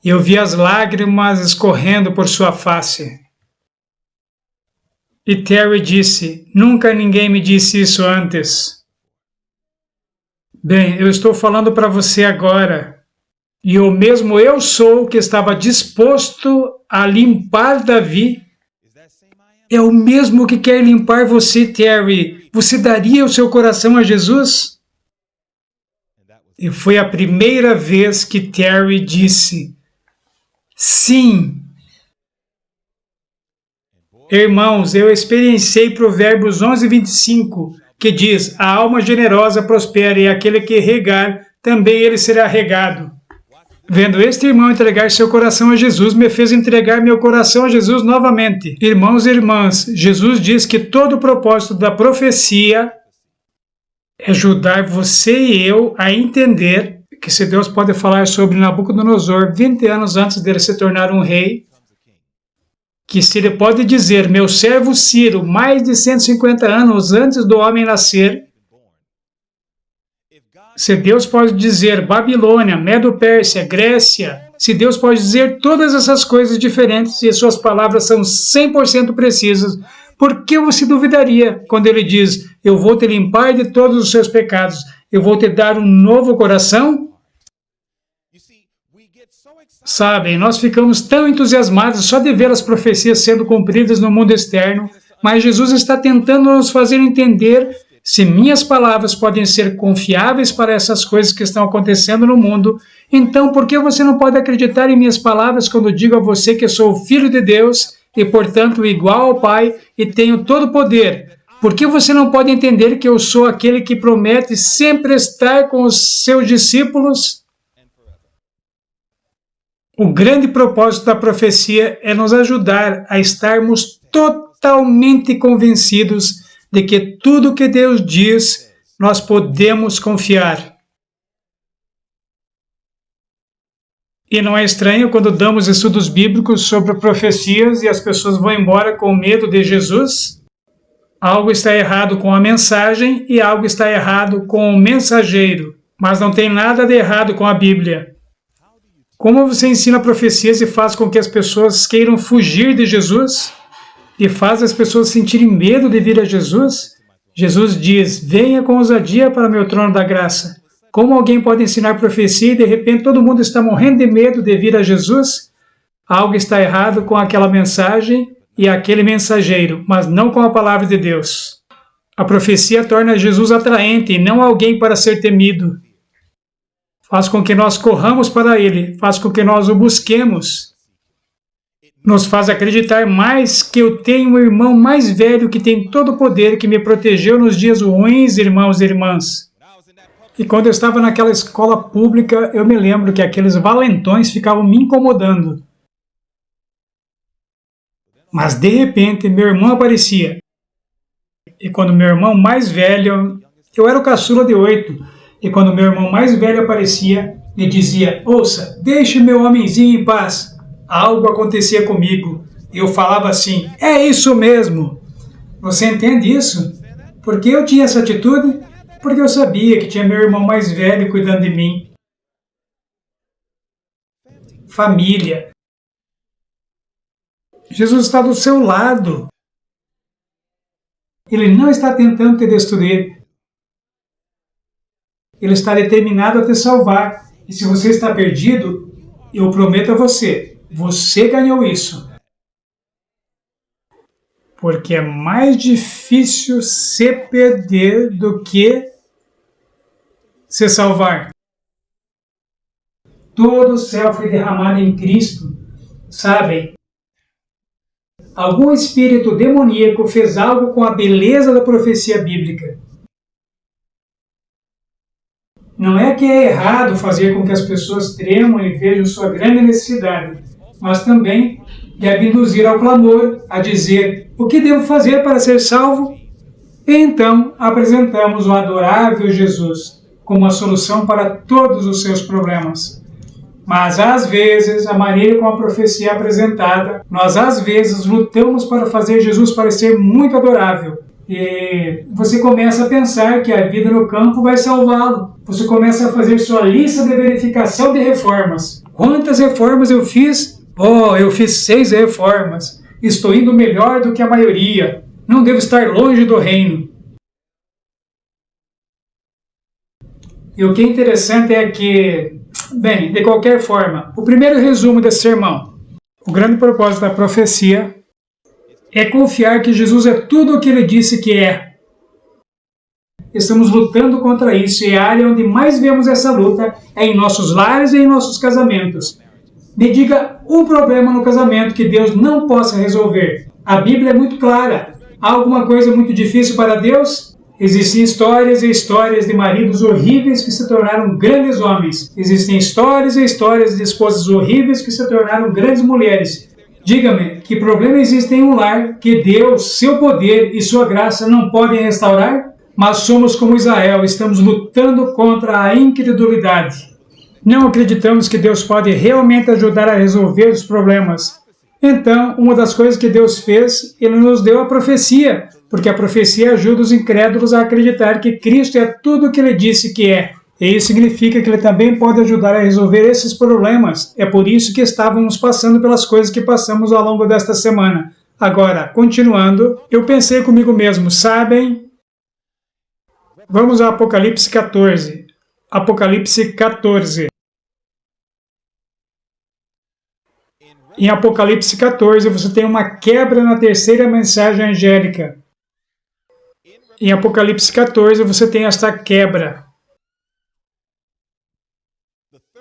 Eu vi as lágrimas escorrendo por sua face. E Terry disse, nunca ninguém me disse isso antes. Bem, eu estou falando para você agora. E eu mesmo eu sou o que estava disposto a limpar Davi. É o mesmo que quer limpar você, Terry. Você daria o seu coração a Jesus? E foi a primeira vez que Terry disse, sim. Irmãos, eu experienciei Provérbios 11:25, que diz, a alma generosa prospera e aquele que regar, também ele será regado. Vendo este irmão entregar seu coração a Jesus, me fez entregar meu coração a Jesus novamente. Irmãos e irmãs, Jesus diz que todo o propósito da profecia é ajudar você e eu a entender que se Deus pode falar sobre Nabucodonosor 20 anos antes dele se tornar um rei, que se ele pode dizer, meu servo Ciro, mais de 150 anos antes do homem nascer, se Deus pode dizer Babilônia, Medo-Pérsia, Grécia, se Deus pode dizer todas essas coisas diferentes e suas palavras são 100% precisas, por que você duvidaria quando ele diz, eu vou te limpar de todos os seus pecados, eu vou te dar um novo coração? Sabem, nós ficamos tão entusiasmados só de ver as profecias sendo cumpridas no mundo externo, mas Jesus está tentando nos fazer entender se minhas palavras podem ser confiáveis para essas coisas que estão acontecendo no mundo, então por que você não pode acreditar em minhas palavras quando digo a você que sou o Filho de Deus e, portanto, igual ao Pai e tenho todo o poder? Por que você não pode entender que eu sou aquele que promete sempre estar com os seus discípulos? O grande propósito da profecia é nos ajudar a estarmos totalmente convencidos de que tudo que Deus diz, nós podemos confiar. E não é estranho quando damos estudos bíblicos sobre profecias e as pessoas vão embora com medo de Jesus? Algo está errado com a mensagem e algo está errado com o mensageiro, mas não tem nada de errado com a Bíblia. Como você ensina profecias e faz com que as pessoas queiram fugir de Jesus? E faz as pessoas sentirem medo de vir a Jesus? Jesus diz, venha com ousadia para meu trono da graça. Como alguém pode ensinar profecia e de repente todo mundo está morrendo de medo de vir a Jesus? Algo está errado com aquela mensagem e aquele mensageiro, mas não com a palavra de Deus. A profecia torna Jesus atraente e não alguém para ser temido. Faz com que nós corramos para Ele, faz com que nós o busquemos. Nos faz acreditar mais que eu tenho um irmão mais velho que tem todo o poder, que me protegeu nos dias ruins, irmãos e irmãs. E quando eu estava naquela escola pública, eu me lembro que aqueles valentões ficavam me incomodando. Mas de repente, meu irmão aparecia. E quando meu irmão mais velho, eu era o caçula de 8, e quando meu irmão mais velho aparecia, ele dizia, ouça, deixe meu homenzinho em paz. Algo acontecia comigo. E eu falava assim, é isso mesmo. Você entende isso? Por que eu tinha essa atitude? Porque eu sabia que tinha meu irmão mais velho cuidando de mim. Família. Jesus está do seu lado. Ele não está tentando te destruir. Ele está determinado a te salvar. E se você está perdido, eu prometo a você, você ganhou isso. Porque é mais difícil se perder do que se salvar. Todo o céu foi derramado em Cristo. Sabem? Algum espírito demoníaco fez algo com a beleza da profecia bíblica. Não é que é errado fazer com que as pessoas tremam e vejam sua grande necessidade, mas também deve induzir ao clamor, a dizer, o que devo fazer para ser salvo? E então apresentamos o adorável Jesus como a solução para todos os seus problemas. Mas às vezes, a maneira como a profecia é apresentada, nós às vezes lutamos para fazer Jesus parecer muito adorável. E você começa a pensar que a vida no campo vai salvá-lo. Você começa a fazer sua lista de verificação de reformas. Quantas reformas eu fiz? Oh, eu fiz 6 reformas. Estou indo melhor do que a maioria. Não devo estar longe do reino. E o que é interessante é que, bem, de qualquer forma, o primeiro resumo desse sermão, o grande propósito da profecia é confiar que Jesus é tudo o que ele disse que é. Estamos lutando contra isso e a área onde mais vemos essa luta é em nossos lares e em nossos casamentos. Me diga um problema no casamento que Deus não possa resolver. A Bíblia é muito clara. Há alguma coisa muito difícil para Deus? Existem histórias e histórias de maridos horríveis que se tornaram grandes homens. Existem histórias e histórias de esposas horríveis que se tornaram grandes mulheres. Diga-me, que problema existe em um lar que Deus, seu poder e sua graça não podem restaurar? Mas somos como Israel, estamos lutando contra a incredulidade. Não acreditamos que Deus pode realmente ajudar a resolver os problemas. Então, uma das coisas que Deus fez, Ele nos deu a profecia, porque a profecia ajuda os incrédulos a acreditar que Cristo é tudo o que Ele disse que é. E isso significa que Ele também pode ajudar a resolver esses problemas. É por isso que estávamos passando pelas coisas que passamos ao longo desta semana. Agora, continuando, eu pensei comigo mesmo, sabem? Vamos a Apocalipse 14. Apocalipse 14. Em Apocalipse 14, você tem uma quebra na terceira mensagem angélica. Em Apocalipse 14, você tem esta quebra.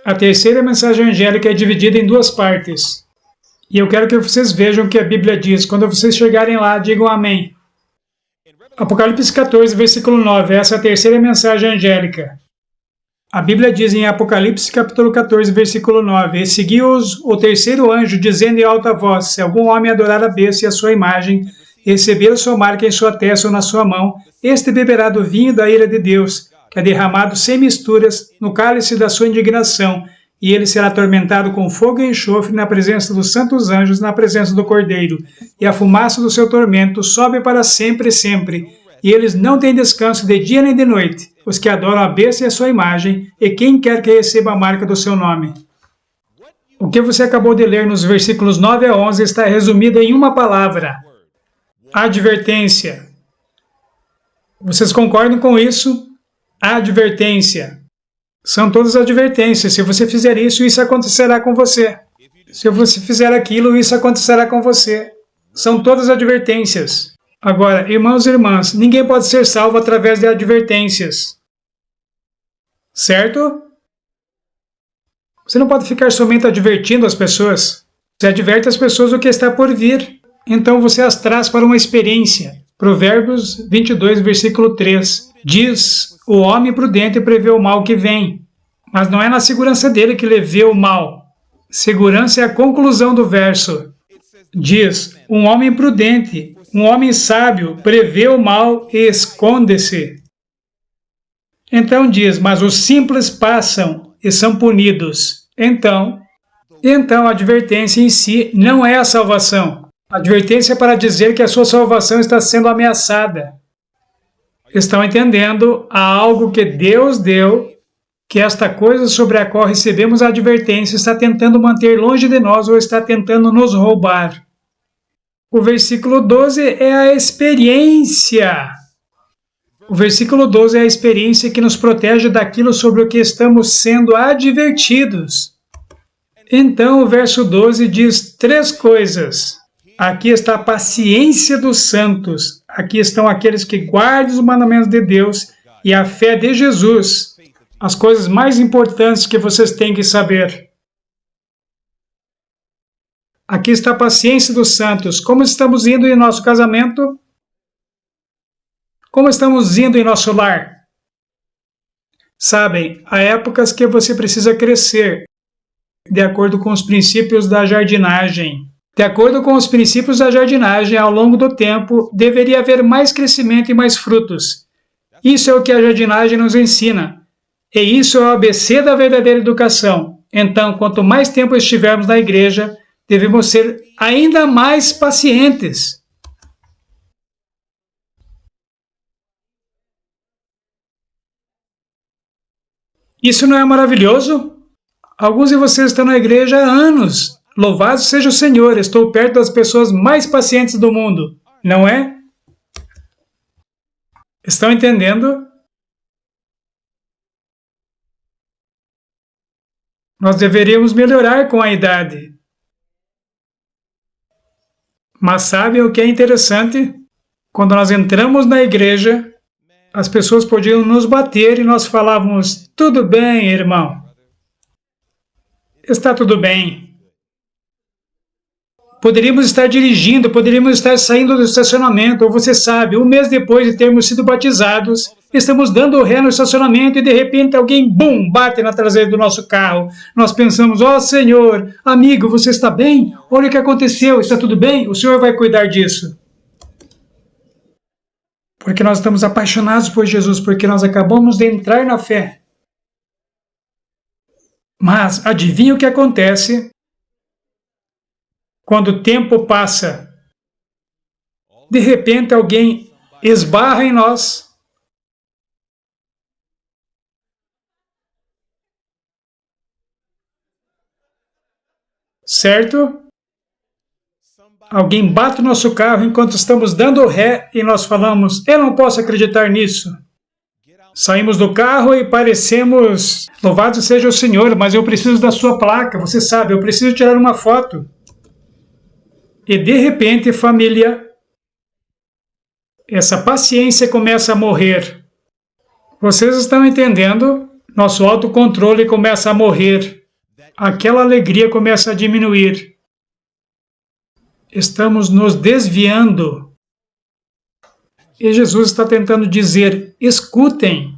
A terceira mensagem angélica é dividida em 2 partes. E eu quero que vocês vejam o que a Bíblia diz. Quando vocês chegarem lá, digam amém. Apocalipse 14, versículo 9. Essa é a terceira mensagem angélica. A Bíblia diz em Apocalipse capítulo 14, versículo 9: E seguiu-os o terceiro anjo, dizendo em alta voz: Se algum homem adorar a besta e a sua imagem, e receber a sua marca em sua testa ou na sua mão, este beberá do vinho da ira de Deus, que é derramado sem misturas no cálice da sua indignação, e ele será atormentado com fogo e enxofre na presença dos santos anjos, na presença do Cordeiro. E a fumaça do seu tormento sobe para sempre e sempre, e eles não têm descanso de dia nem de noite, os que adoram a besta e a sua imagem, e quem quer que receba a marca do seu nome. O que você acabou de ler nos versículos 9 a 11 está resumido em uma palavra: advertência. Vocês concordam com isso? Advertência. São todas advertências. Se você fizer isso, isso acontecerá com você. Se você fizer aquilo, isso acontecerá com você. São todas advertências. Agora, irmãos e irmãs, ninguém pode ser salvo através de advertências. Certo? Você não pode ficar somente advertindo as pessoas. Você adverte as pessoas do que está por vir. Então você as traz para uma experiência. Provérbios 22, versículo 3. Diz: o homem prudente prevê o mal que vem. Mas não é na segurança dele que ele vê o mal. Segurança é a conclusão do verso. Diz: um homem prudente, um homem sábio, prevê o mal e esconde-se. Então diz: mas os simples passam e são punidos. Então a advertência em si não é a salvação. A advertência é para dizer que a sua salvação está sendo ameaçada. Estão entendendo? Há algo que Deus deu, que esta coisa sobre a qual recebemos a advertência está tentando manter longe de nós ou está tentando nos roubar. O versículo 12 é a experiência. O versículo 12 é a experiência que nos protege daquilo sobre o que estamos sendo advertidos. Então, o verso 12 diz 3 coisas. Aqui está a paciência dos santos. Aqui estão aqueles que guardam os mandamentos de Deus e a fé de Jesus. As coisas mais importantes que vocês têm que saber. Aqui está a paciência dos santos. Como estamos indo em nosso casamento? Como estamos indo em nosso lar? Sabem, há épocas que você precisa crescer, de acordo com os princípios da jardinagem. De acordo com os princípios da jardinagem, ao longo do tempo, deveria haver mais crescimento e mais frutos. Isso é o que a jardinagem nos ensina. E isso é o ABC da verdadeira educação. Então, quanto mais tempo estivermos na igreja, devemos ser ainda mais pacientes. Isso não é maravilhoso? Alguns de vocês estão na igreja há anos. Louvado seja o Senhor, estou perto das pessoas mais pacientes do mundo. Não é? Estão entendendo? Nós deveríamos melhorar com a idade. Mas sabem o que é interessante? Quando nós entramos na igreja, as pessoas podiam nos bater e nós falávamos, tudo bem, irmão. Está tudo bem. Poderíamos estar dirigindo, poderíamos estar saindo do estacionamento, ou você sabe, um mês depois de termos sido batizados, estamos dando ré no estacionamento e de repente alguém, bum, bate na traseira do nosso carro. Nós pensamos, ó Senhor, amigo, você está bem? Olha o que aconteceu, está tudo bem? O Senhor vai cuidar disso. Porque nós estamos apaixonados por Jesus, porque nós acabamos de entrar na fé. Mas adivinha o que acontece quando o tempo passa? De repente alguém esbarra em nós. Certo? Alguém bate o nosso carro enquanto estamos dando ré e nós falamos, eu não posso acreditar nisso. Saímos do carro e parecemos, louvado seja o Senhor, mas eu preciso da sua placa, você sabe, eu preciso tirar uma foto. E de repente, família, essa paciência começa a morrer. Vocês estão entendendo? Nosso autocontrole começa a morrer. Aquela alegria começa a diminuir. Estamos nos desviando. E Jesus está tentando dizer, escutem.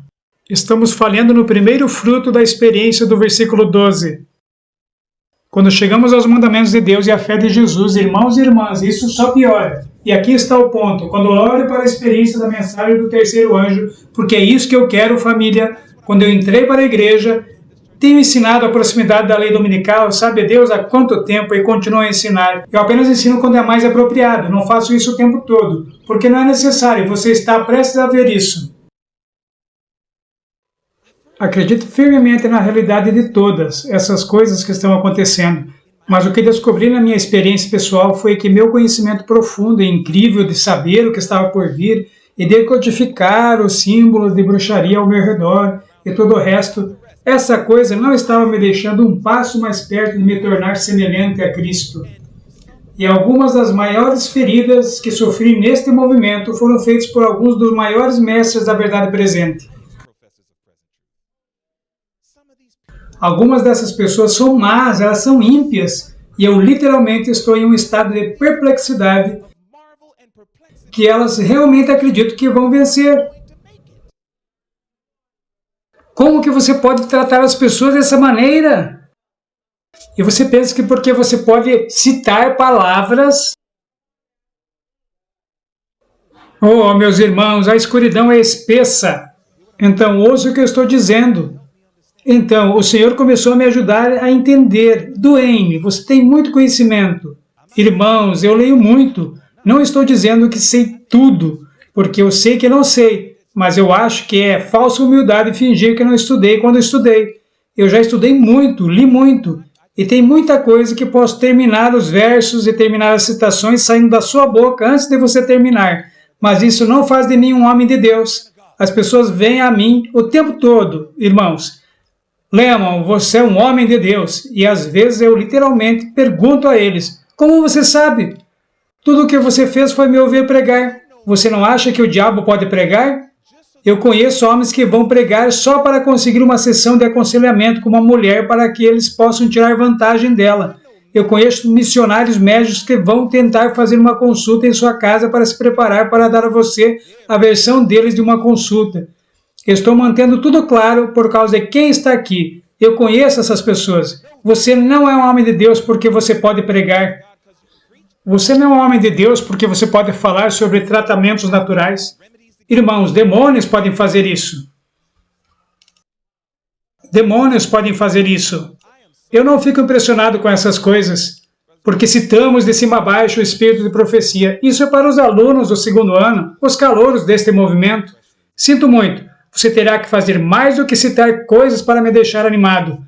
Estamos falhando no primeiro fruto da experiência do versículo 12. Quando chegamos aos mandamentos de Deus e à fé de Jesus, irmãos e irmãs, isso só piora. E aqui está o ponto. Quando eu olho para a experiência da mensagem do terceiro anjo, porque é isso que eu quero, família, quando eu entrei para a igreja, tenho ensinado a proximidade da lei dominical, sabe Deus há quanto tempo e continuo a ensinar. Eu apenas ensino quando é mais apropriado, não faço isso o tempo todo, porque não é necessário, você está prestes a ver isso. Acredito firmemente na realidade de todas essas coisas que estão acontecendo, mas o que descobri na minha experiência pessoal foi que meu conhecimento profundo e incrível de saber o que estava por vir e decodificar os símbolos de bruxaria ao meu redor e todo o resto, essa coisa não estava me deixando um passo mais perto de me tornar semelhante a Cristo. E algumas das maiores feridas que sofri neste movimento foram feitas por alguns dos maiores mestres da verdade presente. Algumas dessas pessoas são más, elas são ímpias, e eu literalmente estou em um estado de perplexidade que elas realmente acreditam que vão vencer. Como que você pode tratar as pessoas dessa maneira? E você pensa que porque você pode citar palavras... Oh, meus irmãos, a escuridão é espessa. Então, ouça o que eu estou dizendo. Então, o Senhor começou a me ajudar a entender. Duane, você tem muito conhecimento. Irmãos, eu leio muito. Não estou dizendo que sei tudo, porque eu sei que não sei. Mas eu acho que é falsa humildade fingir que não estudei quando estudei. Eu já estudei muito, li muito, e tem muita coisa que posso terminar os versos e terminar as citações saindo da sua boca antes de você terminar. Mas isso não faz de mim um homem de Deus. As pessoas vêm a mim o tempo todo, irmãos. Lemon, você é um homem de Deus. E às vezes eu literalmente pergunto a eles, como você sabe? Tudo o que você fez foi me ouvir pregar. Você não acha que o diabo pode pregar? Eu conheço homens que vão pregar só para conseguir uma sessão de aconselhamento com uma mulher para que eles possam tirar vantagem dela. Eu conheço missionários médicos que vão tentar fazer uma consulta em sua casa para se preparar para dar a você a versão deles de uma consulta. Eu estou mantendo tudo claro por causa de quem está aqui. Eu conheço essas pessoas. Você não é um homem de Deus porque você pode pregar. Você não é um homem de Deus porque você pode falar sobre tratamentos naturais. Irmãos, demônios podem fazer isso. Demônios podem fazer isso. Eu não fico impressionado com essas coisas, porque citamos de cima a baixo o espírito de profecia. Isso é para os alunos do segundo ano, os calouros deste movimento. Sinto muito, você terá que fazer mais do que citar coisas para me deixar animado.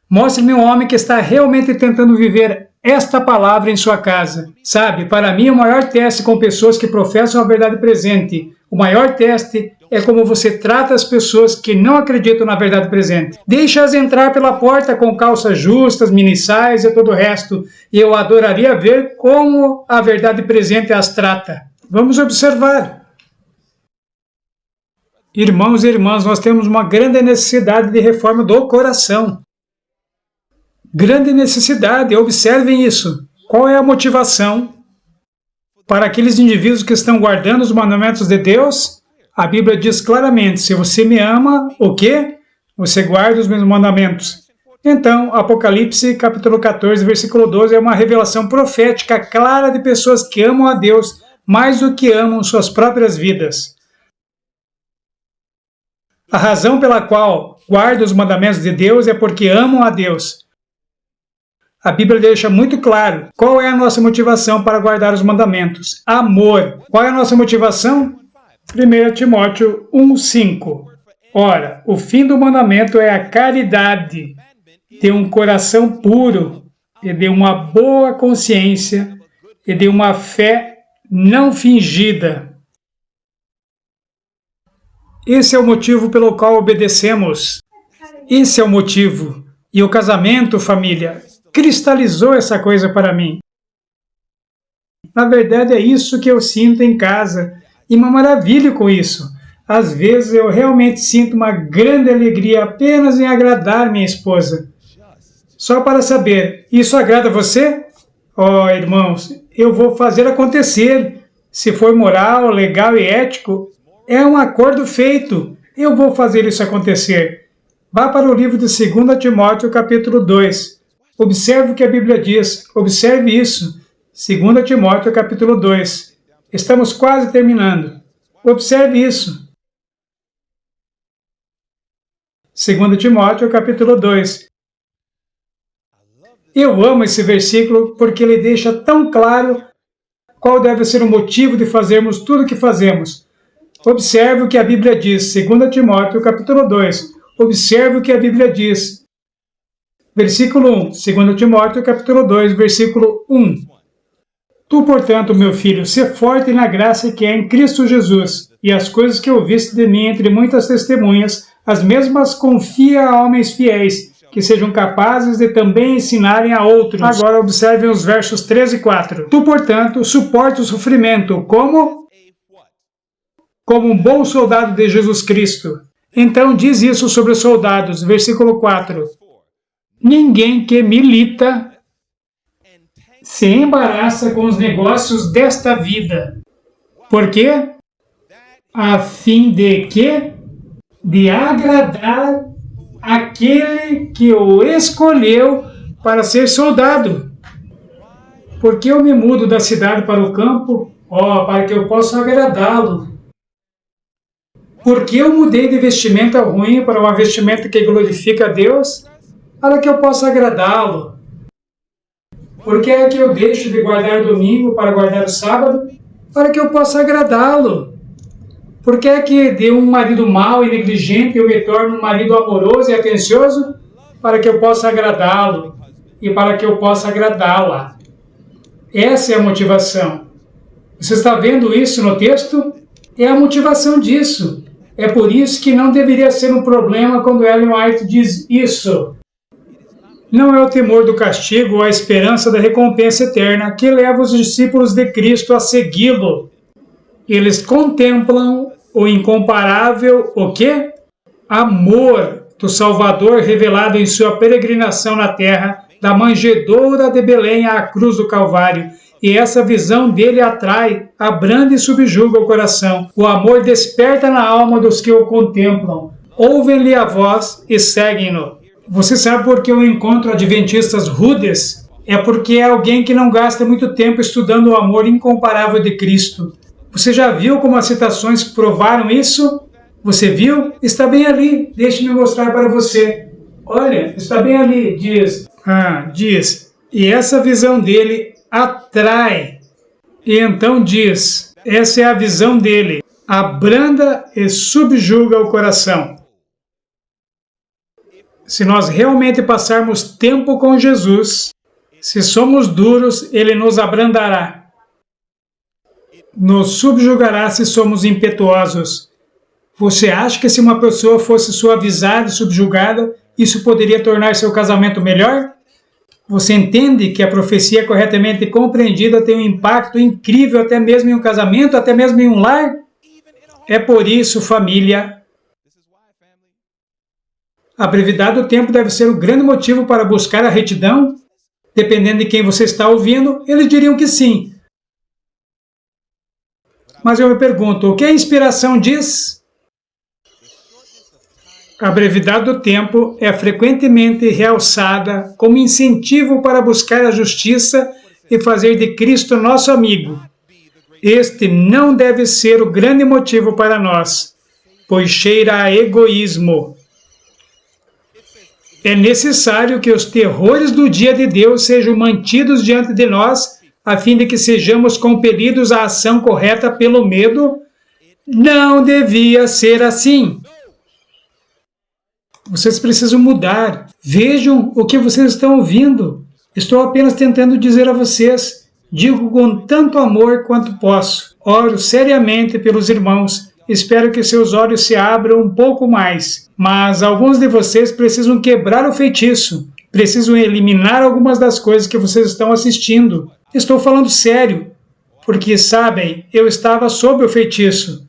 Mostre-me um homem que está realmente tentando viver esta palavra em sua casa. Sabe, para mim o maior teste com pessoas que professam a verdade presente, o maior teste é como você trata as pessoas que não acreditam na verdade presente. Deixa-as entrar pela porta com calças justas, mini-saias e todo o resto, e eu adoraria ver como a verdade presente as trata. Vamos observar. Irmãos e irmãs, nós temos uma grande necessidade de reforma do coração. Grande necessidade, observem isso. Qual é a motivação para aqueles indivíduos que estão guardando os mandamentos de Deus? A Bíblia diz claramente, se você me ama, o quê? Você guarda os meus mandamentos. Então, Apocalipse capítulo 14, versículo 12 é uma revelação profética clara de pessoas que amam a Deus mais do que amam suas próprias vidas. A razão pela qual guardam os mandamentos de Deus é porque amam a Deus. A Bíblia deixa muito claro qual é a nossa motivação para guardar os mandamentos. Amor. Qual é a nossa motivação? 1 Timóteo 1,5. Ora, o fim do mandamento é a caridade, de um coração puro e de uma boa consciência e de uma fé não fingida. Esse é o motivo pelo qual obedecemos. Esse é o motivo. E o casamento, família, cristalizou essa coisa para mim. Na verdade, é isso que eu sinto em casa. E uma maravilha com isso. Às vezes eu realmente sinto uma grande alegria apenas em agradar minha esposa. Só para saber, isso agrada você? Oh, irmãos, eu vou fazer acontecer. Se for moral, legal e ético, é um acordo feito. Eu vou fazer isso acontecer. Vá para o livro de 2 Timóteo, capítulo 2. Observe o que a Bíblia diz. Observe isso. 2 Timóteo, capítulo 2. Estamos quase terminando. Observe isso. 2 Timóteo, capítulo 2. Eu amo esse versículo porque ele deixa tão claro qual deve ser o motivo de fazermos tudo o que fazemos. Observe o que a Bíblia diz. 2 Timóteo, capítulo 2. Observe o que a Bíblia diz. Versículo 1. 2 Timóteo, capítulo 2, versículo 1. Tu, portanto, meu filho, sê forte na graça que é em Cristo Jesus, e as coisas que ouviste de mim entre muitas testemunhas, as mesmas confia a homens fiéis, que sejam capazes de também ensinarem a outros. Agora observem os versos 3 e 4. Tu, portanto, suporte o sofrimento como um bom soldado de Jesus Cristo. Então diz isso sobre os soldados, versículo 4. Ninguém que milita se embaraça com os negócios desta vida. Por quê? A fim de quê? De agradar aquele que o escolheu para ser soldado. Por que eu me mudo da cidade para o campo? Para que eu possa agradá-lo. Por que eu mudei de vestimenta ruim para uma vestimenta que glorifica a Deus? Para que eu possa agradá-lo. Por que é que eu deixo de guardar o domingo para guardar o sábado? Para que eu possa agradá-lo. Por que é que de um marido mau e negligente eu me torno um marido amoroso e atencioso? Para que eu possa agradá-lo e para que eu possa agradá-la. Essa é a motivação. Você está vendo isso no texto? É a motivação disso. É por isso que não deveria ser um problema quando Ellen White diz isso. Não é o temor do castigo ou a esperança da recompensa eterna que leva os discípulos de Cristo a segui-lo. Eles contemplam o incomparável, o quê? Amor do Salvador revelado em sua peregrinação na terra, da manjedoura de Belém à cruz do Calvário. E essa visão dele atrai, abranda e subjuga o coração. O amor desperta na alma dos que o contemplam. Ouvem-lhe a voz e seguem-no. Você sabe por que eu encontro adventistas rudes? É porque é alguém que não gasta muito tempo estudando o amor incomparável de Cristo. Você já viu como as citações provaram isso? Você viu? Está bem ali. Deixe-me mostrar para você. Olha, está bem ali. Diz. Diz. E essa visão dele atrai. E então diz. Essa é a visão dele. Abranda e subjuga o coração. Se nós realmente passarmos tempo com Jesus, se somos duros, Ele nos abrandará. Nos subjugará se somos impetuosos. Você acha que se uma pessoa fosse suavizada e subjugada, isso poderia tornar seu casamento melhor? Você entende que a profecia corretamente compreendida tem um impacto incrível até mesmo em um casamento, até mesmo em um lar? É por isso, família, a brevidade do tempo deve ser o grande motivo para buscar a retidão? Dependendo de quem você está ouvindo, eles diriam que sim. Mas eu me pergunto, o que a inspiração diz? A brevidade do tempo é frequentemente realçada como incentivo para buscar a justiça e fazer de Cristo nosso amigo. Este não deve ser o grande motivo para nós, pois cheira a egoísmo. É necessário que os terrores do dia de Deus sejam mantidos diante de nós, a fim de que sejamos compelidos à ação correta pelo medo. Não devia ser assim. Vocês precisam mudar. Vejam o que vocês estão ouvindo. Estou apenas tentando dizer a vocês. Digo com tanto amor quanto posso. Oro seriamente pelos irmãos. Espero que seus olhos se abram um pouco mais. Mas alguns de vocês precisam quebrar o feitiço. Precisam eliminar algumas das coisas que vocês estão assistindo. Estou falando sério. Porque, sabem, eu estava sob o feitiço.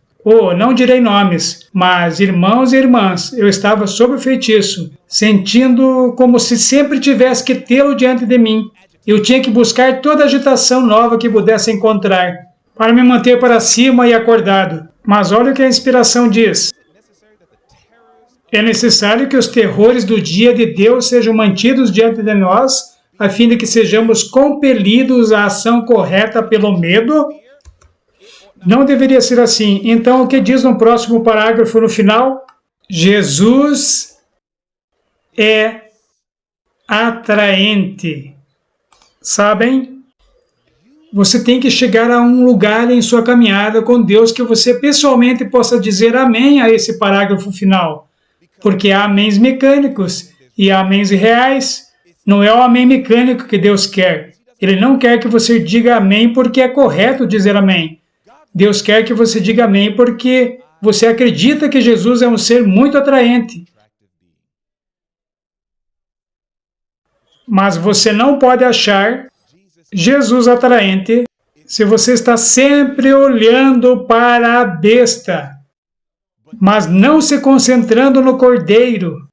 Não direi nomes, mas irmãos e irmãs, eu estava sob o feitiço, sentindo como se sempre tivesse que tê-lo diante de mim. Eu tinha que buscar toda agitação nova que pudesse encontrar, para me manter para cima e acordado. Mas olha o que a inspiração diz. É necessário que os terrores do dia de Deus sejam mantidos diante de nós, a fim de que sejamos compelidos à ação correta pelo medo. Não deveria ser assim. Então, o que diz no próximo parágrafo no final? Jesus é atraente. Sabem? Você tem que chegar a um lugar em sua caminhada com Deus que você pessoalmente possa dizer amém a esse parágrafo final. Porque há améns mecânicos e há améns reais. Não é o amém mecânico que Deus quer. Ele não quer que você diga amém porque é correto dizer amém. Deus quer que você diga amém porque você acredita que Jesus é um ser muito atraente. Mas você não pode achar Jesus atraente se você está sempre olhando para a besta, mas não se concentrando no Cordeiro.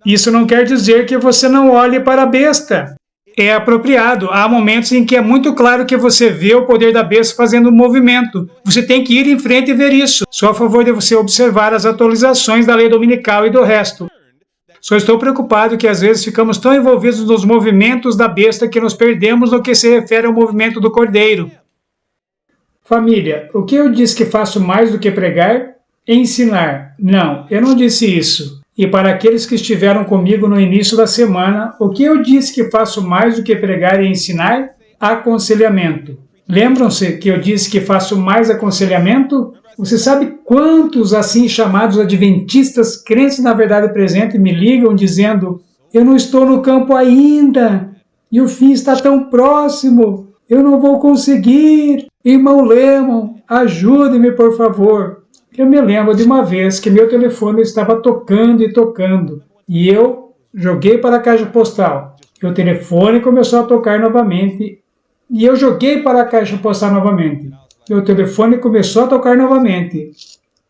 Isso não quer dizer que você não olhe para a besta. É apropriado. Há momentos em que é muito claro que você vê o poder da besta fazendo um movimento. Você tem que ir em frente e ver isso. Só a favor de você observar as atualizações da lei dominical e do resto. Só estou preocupado que às vezes ficamos tão envolvidos nos movimentos da besta que nos perdemos no que se refere ao movimento do Cordeiro. Família, o que eu disse que faço mais do que pregar? Ensinar. Não, eu não disse isso. E para aqueles que estiveram comigo no início da semana, o que eu disse que faço mais do que pregar e ensinar? Aconselhamento. Lembram-se que eu disse que faço mais aconselhamento? Você sabe quantos assim chamados adventistas, crentes na verdade presente, me ligam dizendo: eu não estou no campo ainda, e o fim está tão próximo, eu não vou conseguir. Irmão Lemon, ajude-me por favor. Eu me lembro de uma vez que meu telefone estava tocando e tocando, e eu joguei para a caixa postal. E o telefone começou a tocar novamente, e eu joguei para a caixa postal novamente. E o telefone começou a tocar novamente.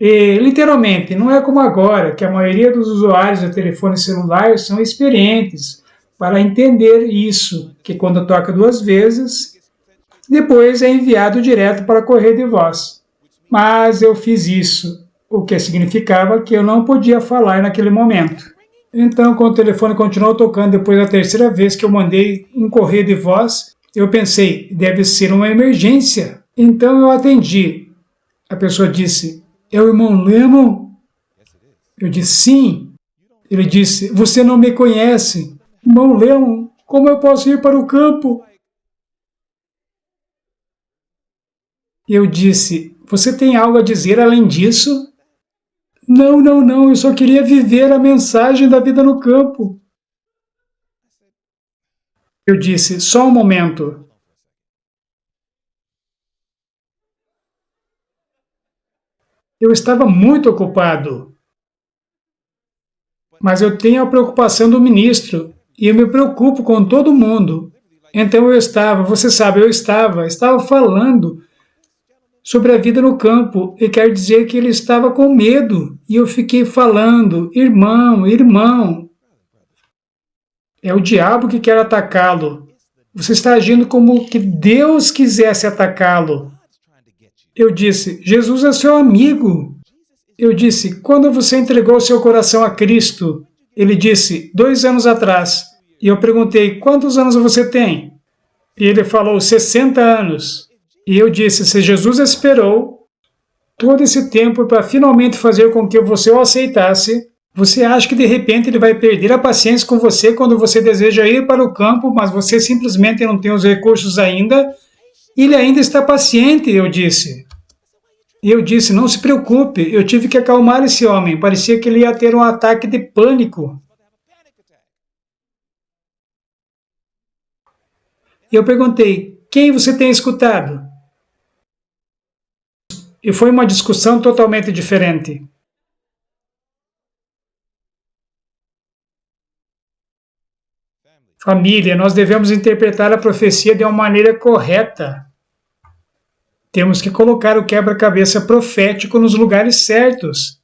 E, literalmente, não é como agora, que a maioria dos usuários de telefone celular são experientes para entender isso, que quando toca 2 vezes, depois é enviado direto para correio de voz. Mas eu fiz isso, o que significava que eu não podia falar naquele momento. Então, quando o telefone continuou tocando depois da 3ª vez que eu mandei um correio de voz, eu pensei, deve ser uma emergência. Então eu atendi. A pessoa disse, é o irmão Lemon? Eu disse, sim. Ele disse, você não me conhece. Irmão Lemon, como eu posso ir para o campo? Eu disse, você tem algo a dizer além disso? Não, não, não, eu só queria viver a mensagem da vida no campo. Eu disse, só um momento. Eu estava muito ocupado, mas eu tenho a preocupação do ministro e eu me preocupo com todo mundo. Então eu estava, você sabe, estava falando sobre a vida no campo e quer dizer que ele estava com medo e eu fiquei falando, irmão, irmão, é o diabo que quer atacá-lo. Você está agindo como que Deus quisesse atacá-lo. Eu disse, Jesus é seu amigo. Eu disse, quando você entregou seu coração a Cristo? Ele disse, 2 anos atrás. E eu perguntei, quantos anos você tem? E ele falou, 60 anos. E eu disse, se Jesus esperou todo esse tempo para finalmente fazer com que você o aceitasse, você acha que de repente ele vai perder a paciência com você quando você deseja ir para o campo, mas você simplesmente não tem os recursos ainda? Ele ainda está paciente, eu disse. E eu disse, não se preocupe, eu tive que acalmar esse homem, parecia que ele ia ter um ataque de pânico. E eu perguntei, quem você tem escutado? E foi uma discussão totalmente diferente. Família, nós devemos interpretar a profecia de uma maneira correta. Temos que colocar o quebra-cabeça profético nos lugares certos.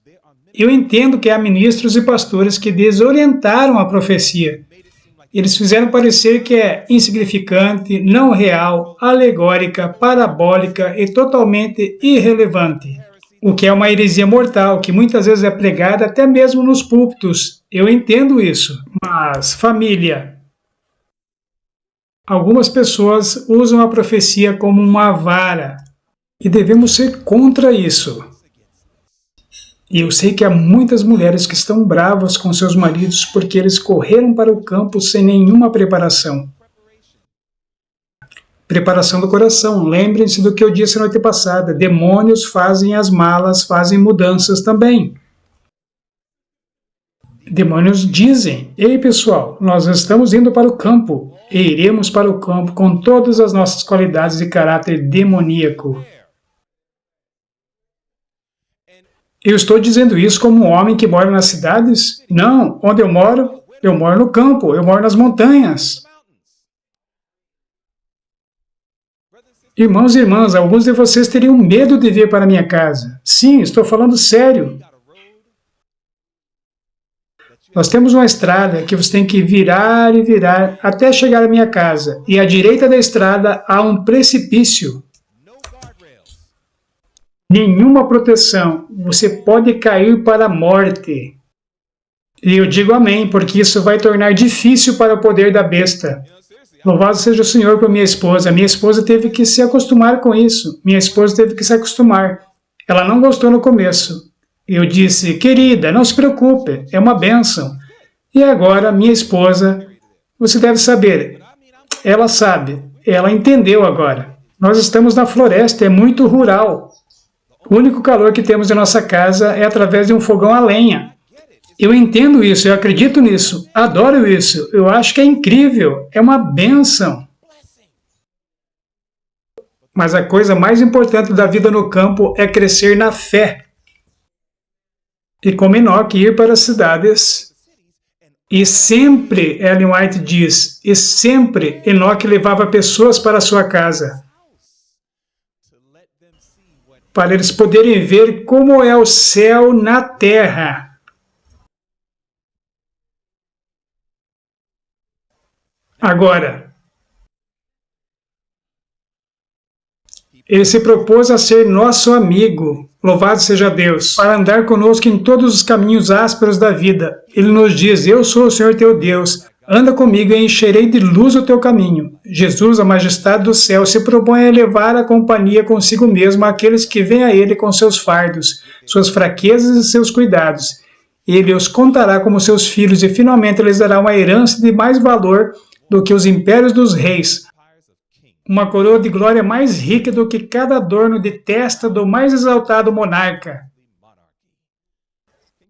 Eu entendo que há ministros e pastores que desorientaram a profecia. Eles fizeram parecer que é insignificante, não real, alegórica, parabólica e totalmente irrelevante. O que é uma heresia mortal, que muitas vezes é pregada até mesmo nos púlpitos. Eu entendo isso. Mas, família, algumas pessoas usam a profecia como uma vara. E devemos ser contra isso. E eu sei que há muitas mulheres que estão bravas com seus maridos porque eles correram para o campo sem nenhuma preparação. Preparação do coração. Lembrem-se do que eu disse na noite passada. Demônios fazem as malas, fazem mudanças também. Demônios dizem, ei pessoal, nós estamos indo para o campo e iremos para o campo com todas as nossas qualidades de caráter demoníaco. Eu estou dizendo isso como um homem que mora nas cidades? Não, onde eu moro no campo, eu moro nas montanhas. Irmãos e irmãs, alguns de vocês teriam medo de vir para a minha casa. Sim, estou falando sério. Nós temos uma estrada que você tem que virar e virar até chegar à minha casa. E à direita da estrada há um precipício. Nenhuma proteção. Você pode cair para a morte. E eu digo amém, porque isso vai tornar difícil para o poder da besta. Louvado seja o Senhor por minha esposa. Minha esposa teve que se acostumar com isso. Minha esposa teve que se acostumar. Ela não gostou no começo. Eu disse, querida, não se preocupe, é uma bênção. E agora, minha esposa, você deve saber, ela sabe, ela entendeu agora. Nós estamos na floresta, é muito rural. O único calor que temos em nossa casa é através de um fogão a lenha. Eu entendo isso, eu acredito nisso, adoro isso, eu acho que é incrível, é uma bênção. Mas a coisa mais importante da vida no campo é crescer na fé. E como Enoque, ir para as cidades. E sempre, Ellen White diz, e sempre Enoque levava pessoas para a sua casa, para eles poderem ver como é o céu na terra. Agora, ele se propôs a ser nosso amigo, louvado seja Deus, para andar conosco em todos os caminhos ásperos da vida. Ele nos diz, eu sou o Senhor teu Deus, anda comigo e encherei de luz o teu caminho. Jesus, a majestade do céu, se propõe a levar a companhia consigo mesmo àqueles que vêm a ele com seus fardos, suas fraquezas e seus cuidados. Ele os contará como seus filhos e finalmente lhes dará uma herança de mais valor do que os impérios dos reis, uma coroa de glória mais rica do que cada adorno de testa do mais exaltado monarca.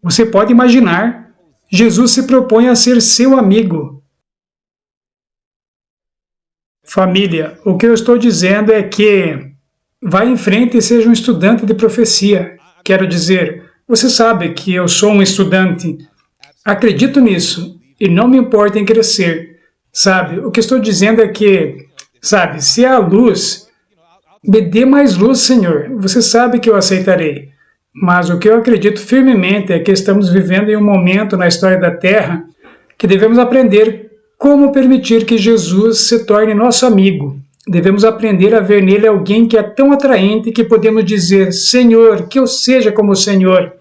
Você pode imaginar, Jesus se propõe a ser seu amigo. Família, o que eu estou dizendo é que vá em frente e seja um estudante de profecia. Quero dizer, você sabe que eu sou um estudante. Acredito nisso e não me importa em crescer. Sabe, o que estou dizendo é que, sabe, se há luz, me dê mais luz, Senhor. Você sabe que eu aceitarei. Mas o que eu acredito firmemente é que estamos vivendo em um momento na história da Terra que devemos aprender como permitir que Jesus se torne nosso amigo. Devemos aprender a ver nele alguém que é tão atraente que podemos dizer, Senhor, que eu seja como o Senhor.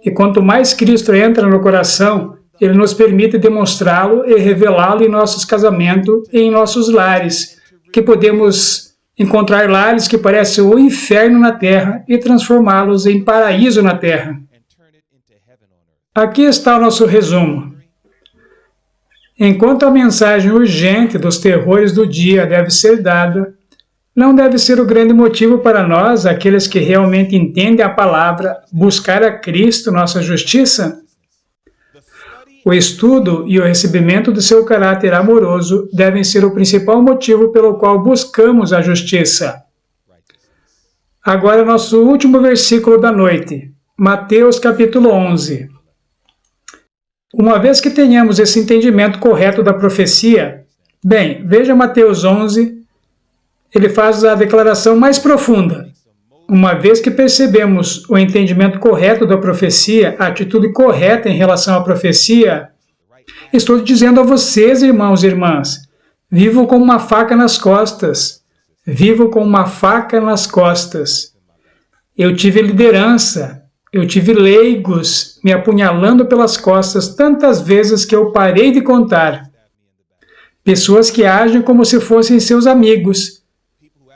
E quanto mais Cristo entra no coração, Ele nos permite demonstrá-lo e revelá-lo em nossos casamentos e em nossos lares, que podemos encontrar lares que parecem o inferno na terra e transformá-los em paraíso na terra. Aqui está o nosso resumo. Enquanto a mensagem urgente dos terrores do dia deve ser dada, não deve ser o grande motivo para nós, aqueles que realmente entendem a palavra, buscar a Cristo, nossa justiça? O estudo e o recebimento do seu caráter amoroso devem ser o principal motivo pelo qual buscamos a justiça. Agora, nosso último versículo da noite, Mateus capítulo 11. Uma vez que tenhamos esse entendimento correto da profecia, bem, veja Mateus 11, ele faz a declaração mais profunda. Uma vez que percebemos o entendimento correto da profecia, a atitude correta em relação à profecia, estou dizendo a vocês, irmãos e irmãs, vivam com uma faca nas costas. Vivam com uma faca nas costas. Eu tive liderança, eu tive leigos me apunhalando pelas costas tantas vezes que eu parei de contar. Pessoas que agem como se fossem seus amigos.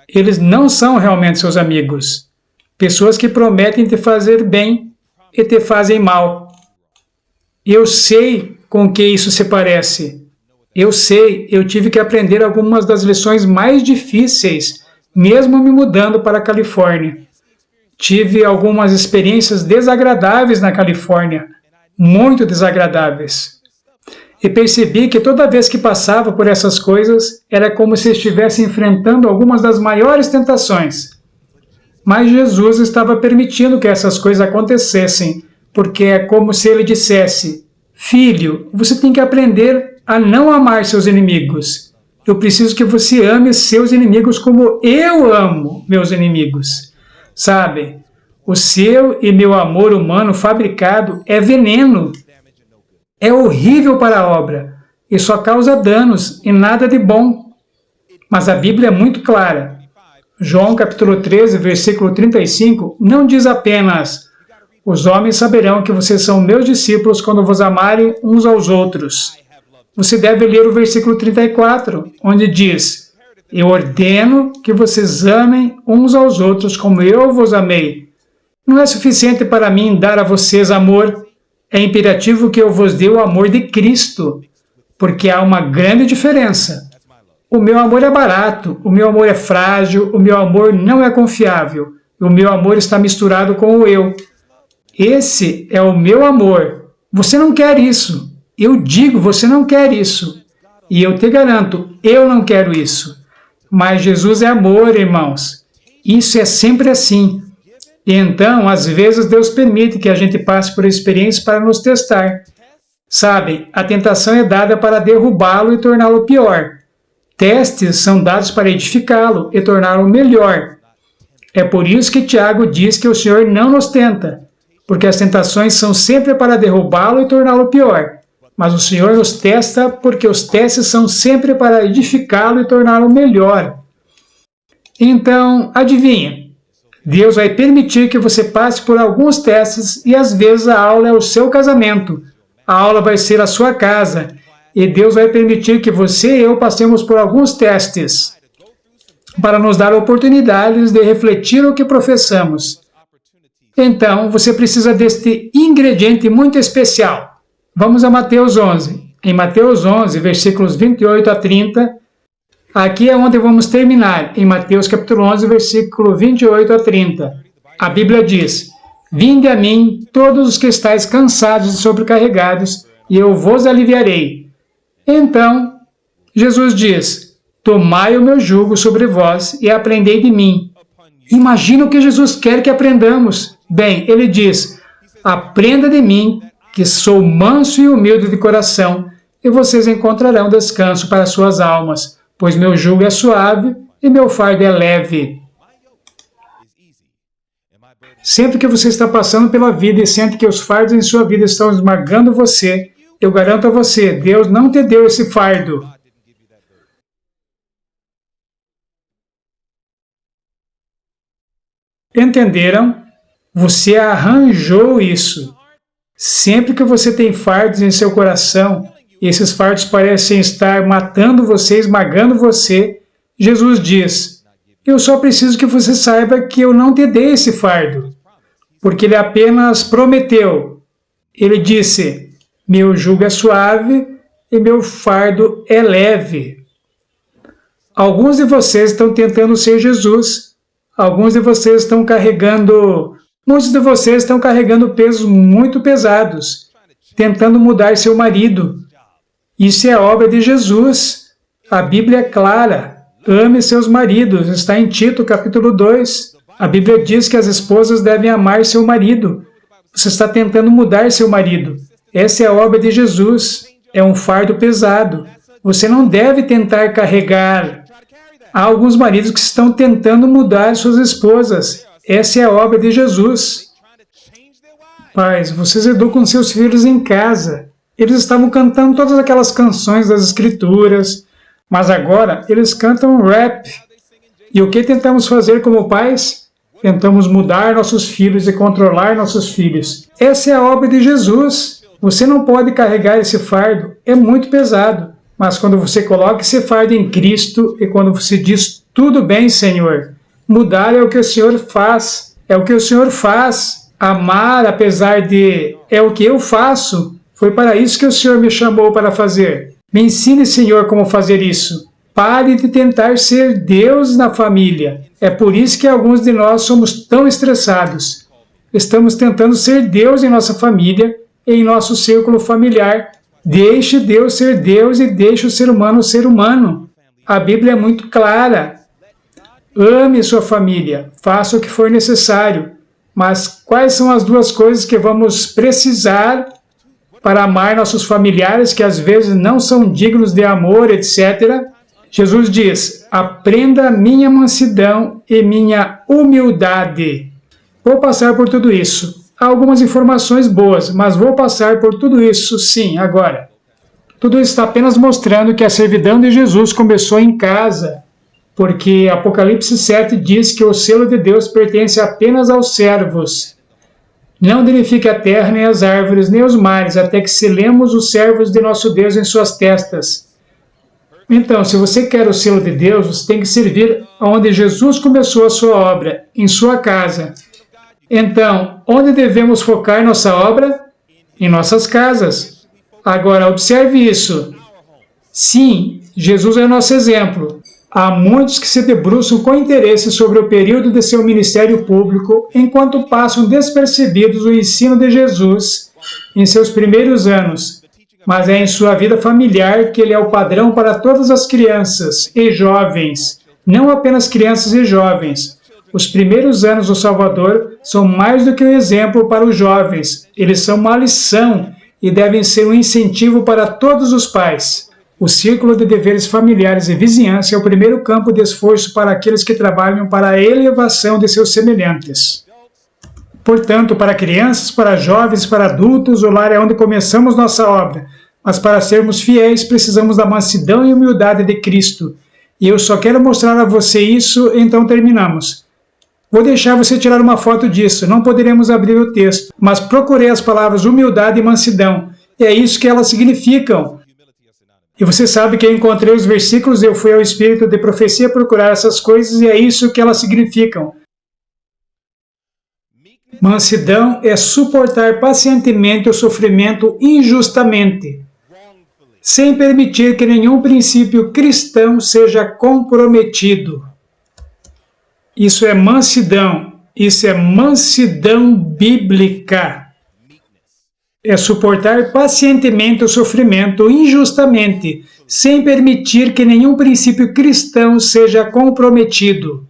Eles não são realmente seus amigos. Pessoas que prometem te fazer bem e te fazem mal. Eu sei com que isso se parece. Eu sei, eu tive que aprender algumas das lições mais difíceis, mesmo me mudando para a Califórnia. Tive algumas experiências desagradáveis na Califórnia, muito desagradáveis. E percebi que toda vez que passava por essas coisas, era como se estivesse enfrentando algumas das maiores tentações. Mas Jesus estava permitindo que essas coisas acontecessem, porque é como se ele dissesse, filho, você tem que aprender a não amar seus inimigos. Eu preciso que você ame seus inimigos como eu amo meus inimigos. Sabe, o seu e meu amor humano fabricado é veneno. É horrível para a obra e só causa danos e nada de bom. Mas a Bíblia é muito clara. João capítulo 13, versículo 35, não diz apenas os homens saberão que vocês são meus discípulos quando vos amarem uns aos outros. Você deve ler o versículo 34, onde diz, eu ordeno que vocês amem uns aos outros como eu vos amei. Não é suficiente para mim dar a vocês amor. É imperativo que eu vos dê o amor de Cristo, porque há uma grande diferença. O meu amor é barato, o meu amor é frágil, o meu amor não é confiável, o meu amor está misturado com o eu. Esse é o meu amor. Você não quer isso. Eu digo, você não quer isso. E eu te garanto, eu não quero isso. Mas Jesus é amor, irmãos. Isso é sempre assim. E então, às vezes, Deus permite que a gente passe por experiências para nos testar. Sabe, a tentação é dada para derrubá-lo e torná-lo pior. Testes são dados para edificá-lo e torná-lo melhor. É por isso que Tiago diz que o Senhor não nos tenta, porque as tentações são sempre para derrubá-lo e torná-lo pior. Mas o Senhor nos testa porque os testes são sempre para edificá-lo e torná-lo melhor. Então, adivinha? Deus vai permitir que você passe por alguns testes e às vezes a aula é o seu casamento. A aula vai ser a sua casa. E Deus vai permitir que você e eu passemos por alguns testes para nos dar oportunidades de refletir o que professamos. Então, você precisa deste ingrediente muito especial. Vamos a Mateus 11. em Mateus 11, versículos 28 a 30. Aqui é onde vamos terminar, em Mateus capítulo 11, versículo 28 a 30. A Bíblia diz: Vinde a mim, todos os que estáis cansados e sobrecarregados, e eu vos aliviarei. Então, Jesus diz: Tomai o meu jugo sobre vós e aprendei de mim. Imagina o que Jesus quer que aprendamos. Bem, ele diz: Aprenda de mim, que sou manso e humilde de coração, e vocês encontrarão descanso para suas almas, pois meu jugo é suave e meu fardo é leve. Sempre que você está passando pela vida e sente que os fardos em sua vida estão esmagando você, eu garanto a você, Deus não te deu esse fardo. Entenderam? Você arranjou isso. Sempre que você tem fardos em seu coração, e esses fardos parecem estar matando você, esmagando você, Jesus diz: Eu só preciso que você saiba que eu não te dei esse fardo, porque ele apenas prometeu. Ele disse: Meu jugo é suave e meu fardo é leve. Alguns de vocês estão tentando ser Jesus. Alguns de vocês estão carregando... Muitos de vocês estão carregando pesos muito pesados, tentando mudar seu marido. Isso é obra de Jesus. A Bíblia é clara. Ame seus maridos. Está em Tito, capítulo 2. A Bíblia diz que as esposas devem amar seu marido. Você está tentando mudar seu marido. Essa é a obra de Jesus. É um fardo pesado. Você não deve tentar carregar. Há alguns maridos que estão tentando mudar suas esposas. Essa é a obra de Jesus. Pais, vocês educam seus filhos em casa. Eles estavam cantando todas aquelas canções das Escrituras, mas agora eles cantam rap. E o que tentamos fazer como pais? Tentamos mudar nossos filhos e controlar nossos filhos. Essa é a obra de Jesus. Você não pode carregar esse fardo. É muito pesado. Mas quando você coloca esse fardo em Cristo e quando você diz, tudo bem, Senhor, mudar é o que o Senhor faz. É o que o Senhor faz. Amar, apesar de... é o que eu faço. Foi para isso que o Senhor me chamou para fazer. Me ensine, Senhor, como fazer isso. Pare de tentar ser Deus na família. É por isso que alguns de nós somos tão estressados. Estamos tentando ser Deus em nossa família, em nosso círculo familiar. Deixe Deus ser Deus e deixe o ser humano ser humano. A Bíblia é muito clara. Ame sua família, faça o que for necessário. Mas quais são as duas coisas que vamos precisar para amar nossos familiares, que às vezes não são dignos de amor, etc.? Jesus diz: aprenda minha mansidão e minha humildade. Vou passar por tudo isso. Há algumas informações boas, mas vou passar por tudo isso sim, agora. Tudo isso está apenas mostrando que a servidão de Jesus começou em casa, porque Apocalipse 7 diz que o selo de Deus pertence apenas aos servos. Não danifique a terra, nem as árvores, nem os mares, até que selemos os servos de nosso Deus em suas testas. Então, se você quer o selo de Deus, você tem que servir onde Jesus começou a sua obra, em sua casa. Então, onde devemos focar nossa obra? Em nossas casas. Agora, observe isso. Sim, Jesus é nosso exemplo. Há muitos que se debruçam com interesse sobre o período de seu ministério público, enquanto passam despercebidos o ensino de Jesus em seus primeiros anos. Mas é em sua vida familiar que ele é o padrão para todas as crianças e jovens, não apenas crianças e jovens. Os primeiros anos do Salvador são mais do que um exemplo para os jovens. Eles são uma lição e devem ser um incentivo para todos os pais. O círculo de deveres familiares e vizinhança é o primeiro campo de esforço para aqueles que trabalham para a elevação de seus semelhantes. Portanto, para crianças, para jovens, para adultos, o lar é onde começamos nossa obra. Mas para sermos fiéis, precisamos da mansidão e humildade de Cristo. E eu só quero mostrar a você isso, então terminamos. Vou deixar você tirar uma foto disso, não poderemos abrir o texto, mas procurei as palavras humildade e mansidão, e é isso que elas significam. E você sabe que eu encontrei os versículos, eu fui ao Espírito de profecia procurar essas coisas, e é isso que elas significam. Mansidão é suportar pacientemente o sofrimento injustamente. sem permitir que nenhum princípio cristão seja comprometido. Isso é mansidão. Isso é mansidão bíblica. É suportar pacientemente o sofrimento injustamente, sem permitir que nenhum princípio cristão seja comprometido.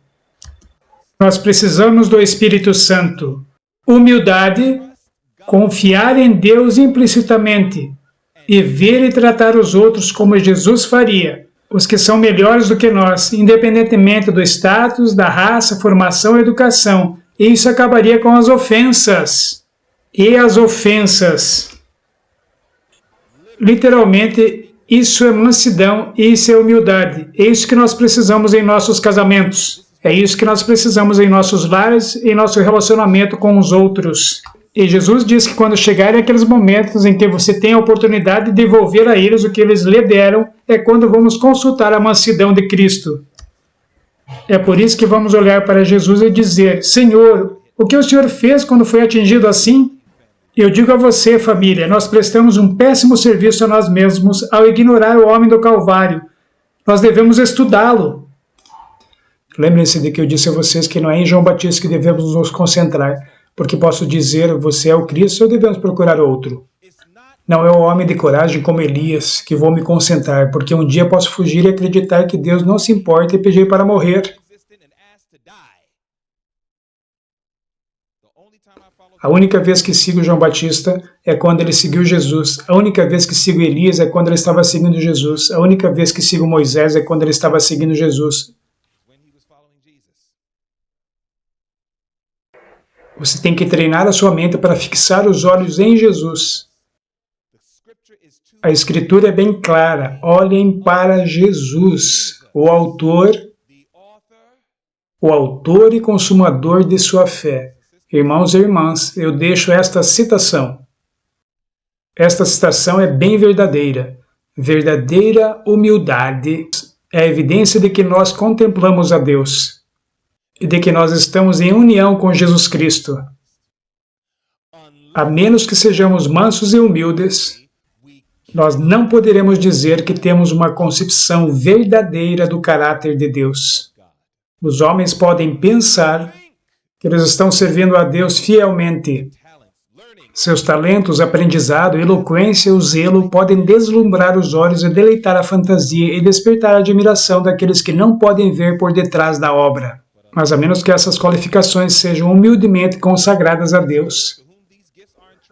Nós precisamos do Espírito Santo. Humildade, confiar em Deus implicitamente e ver e tratar os outros como Jesus faria, os que são melhores do que nós, independentemente do status, da raça, formação e educação. E isso acabaria com as ofensas. E as ofensas. Literalmente, isso é mansidão, isso é humildade. É isso que nós precisamos em nossos casamentos. É isso que nós precisamos em nossos lares, em nosso relacionamento com os outros. E Jesus diz que quando chegarem aqueles momentos em que você tem a oportunidade de devolver a eles o que eles lhe deram, é quando vamos consultar a mansidão de Cristo. É por isso que vamos olhar para Jesus e dizer: Senhor, o que o Senhor fez quando foi atingido assim? Eu digo a você, família, nós prestamos um péssimo serviço a nós mesmos ao ignorar o homem do Calvário. Nós devemos estudá-lo. Lembrem-se de que eu disse a vocês que não é em João Batista que devemos nos concentrar, porque posso dizer, você é o Cristo, ou devemos procurar outro? Não é o homem de coragem como Elias que vou me concentrar, porque um dia posso fugir e acreditar que Deus não se importa e pedir para morrer. A única vez que sigo João Batista é quando ele seguiu Jesus. A única vez que sigo Elias é quando ele estava seguindo Jesus. A única vez que sigo Moisés é quando ele estava seguindo Jesus. Você tem que treinar a sua mente para fixar os olhos em Jesus. A Escritura é bem clara. Olhem para Jesus, o autor e consumador de sua fé. Irmãos e irmãs, eu deixo esta citação. Esta citação é bem verdadeira. Verdadeira humildade é a evidência de que nós contemplamos a Deus e de que nós estamos em união com Jesus Cristo. A menos que sejamos mansos e humildes, nós não poderemos dizer que temos uma concepção verdadeira do caráter de Deus. Os homens podem pensar que eles estão servindo a Deus fielmente. Seus talentos, aprendizado, eloquência e zelo podem deslumbrar os olhos e deleitar a fantasia e despertar a admiração daqueles que não podem ver por detrás da obra. Mas a menos que essas qualificações sejam humildemente consagradas a Deus,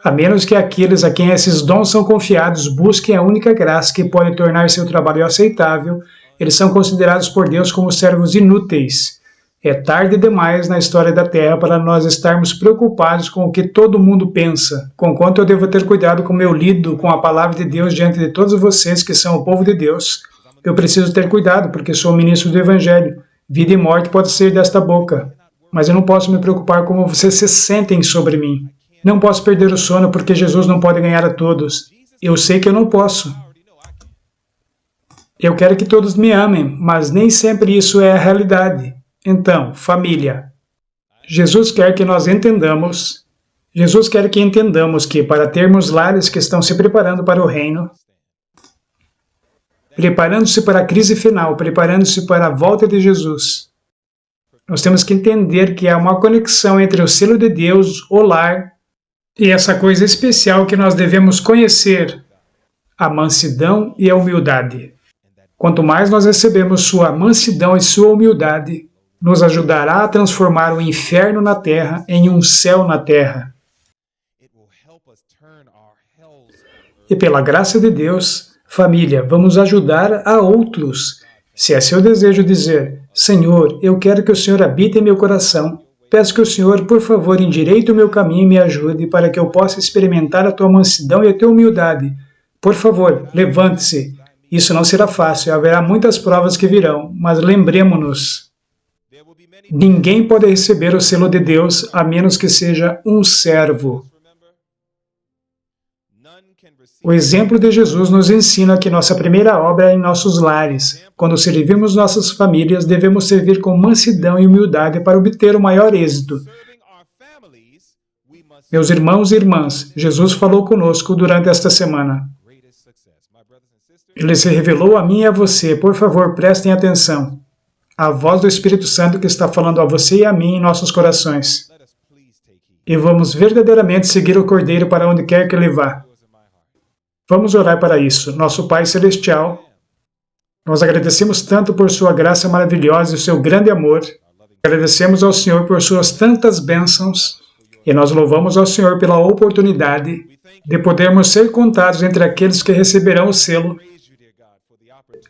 a menos que aqueles a quem esses dons são confiados busquem a única graça que pode tornar seu trabalho aceitável, eles são considerados por Deus como servos inúteis. É tarde demais na história da Terra para nós estarmos preocupados com o que todo mundo pensa. Conquanto eu devo ter cuidado com meu lido com a palavra de Deus diante de todos vocês que são o povo de Deus, eu preciso ter cuidado porque sou ministro do Evangelho. Vida e morte pode ser desta boca. Mas eu não posso me preocupar como vocês se sentem sobre mim. Não posso perder o sono porque Jesus não pode ganhar a todos. Eu sei que eu não posso. Eu quero que todos me amem, mas nem sempre isso é a realidade. Então, família, Jesus quer que nós entendamos, Jesus quer que entendamos que para termos lares que estão se preparando para o reino, preparando-se para a crise final, preparando-se para a volta de Jesus, nós temos que entender que há uma conexão entre o selo de Deus, o lar, e essa coisa especial que nós devemos conhecer, a mansidão e a humildade. Quanto mais nós recebemos sua mansidão e sua humildade, nos ajudará a transformar o inferno na terra em um céu na terra. E pela graça de Deus, família, vamos ajudar a outros. Se é seu desejo dizer, Senhor, eu quero que o Senhor habite em meu coração, peço que o Senhor, por favor, endireite o meu caminho e me ajude para que eu possa experimentar a tua mansidão e a tua humildade. Por favor, levante-se. Isso não será fácil, haverá muitas provas que virão, mas lembremos-nos. Ninguém pode receber o selo de Deus a menos que seja um servo. O exemplo de Jesus nos ensina que nossa primeira obra é em nossos lares. Quando servimos nossas famílias, devemos servir com mansidão e humildade para obter o maior êxito. Meus irmãos e irmãs, Jesus falou conosco durante esta semana. Ele se revelou a mim e a você. Por favor, prestem atenção. A voz do Espírito Santo que está falando a você e a mim em nossos corações. E vamos verdadeiramente seguir o Cordeiro para onde quer que ele vá. Vamos orar para isso. Nosso Pai Celestial, nós agradecemos tanto por sua graça maravilhosa e o seu grande amor. Agradecemos ao Senhor por suas tantas bênçãos e nós louvamos ao Senhor pela oportunidade de podermos ser contados entre aqueles que receberão o selo,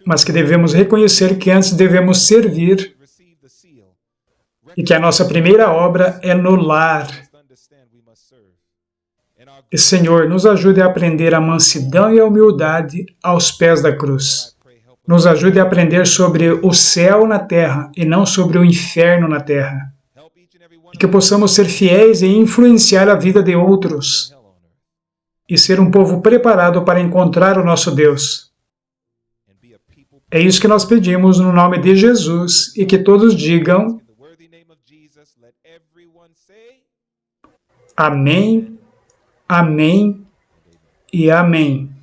mas que devemos reconhecer que antes devemos servir e que a nossa primeira obra é no lar. E, Senhor, nos ajude a aprender a mansidão e a humildade aos pés da cruz. Nos ajude a aprender sobre o céu na terra e não sobre o inferno na terra. E que possamos ser fiéis e influenciar a vida de outros. E ser um povo preparado para encontrar o nosso Deus. É isso que nós pedimos no nome de Jesus e que todos digam amém, amém e amém.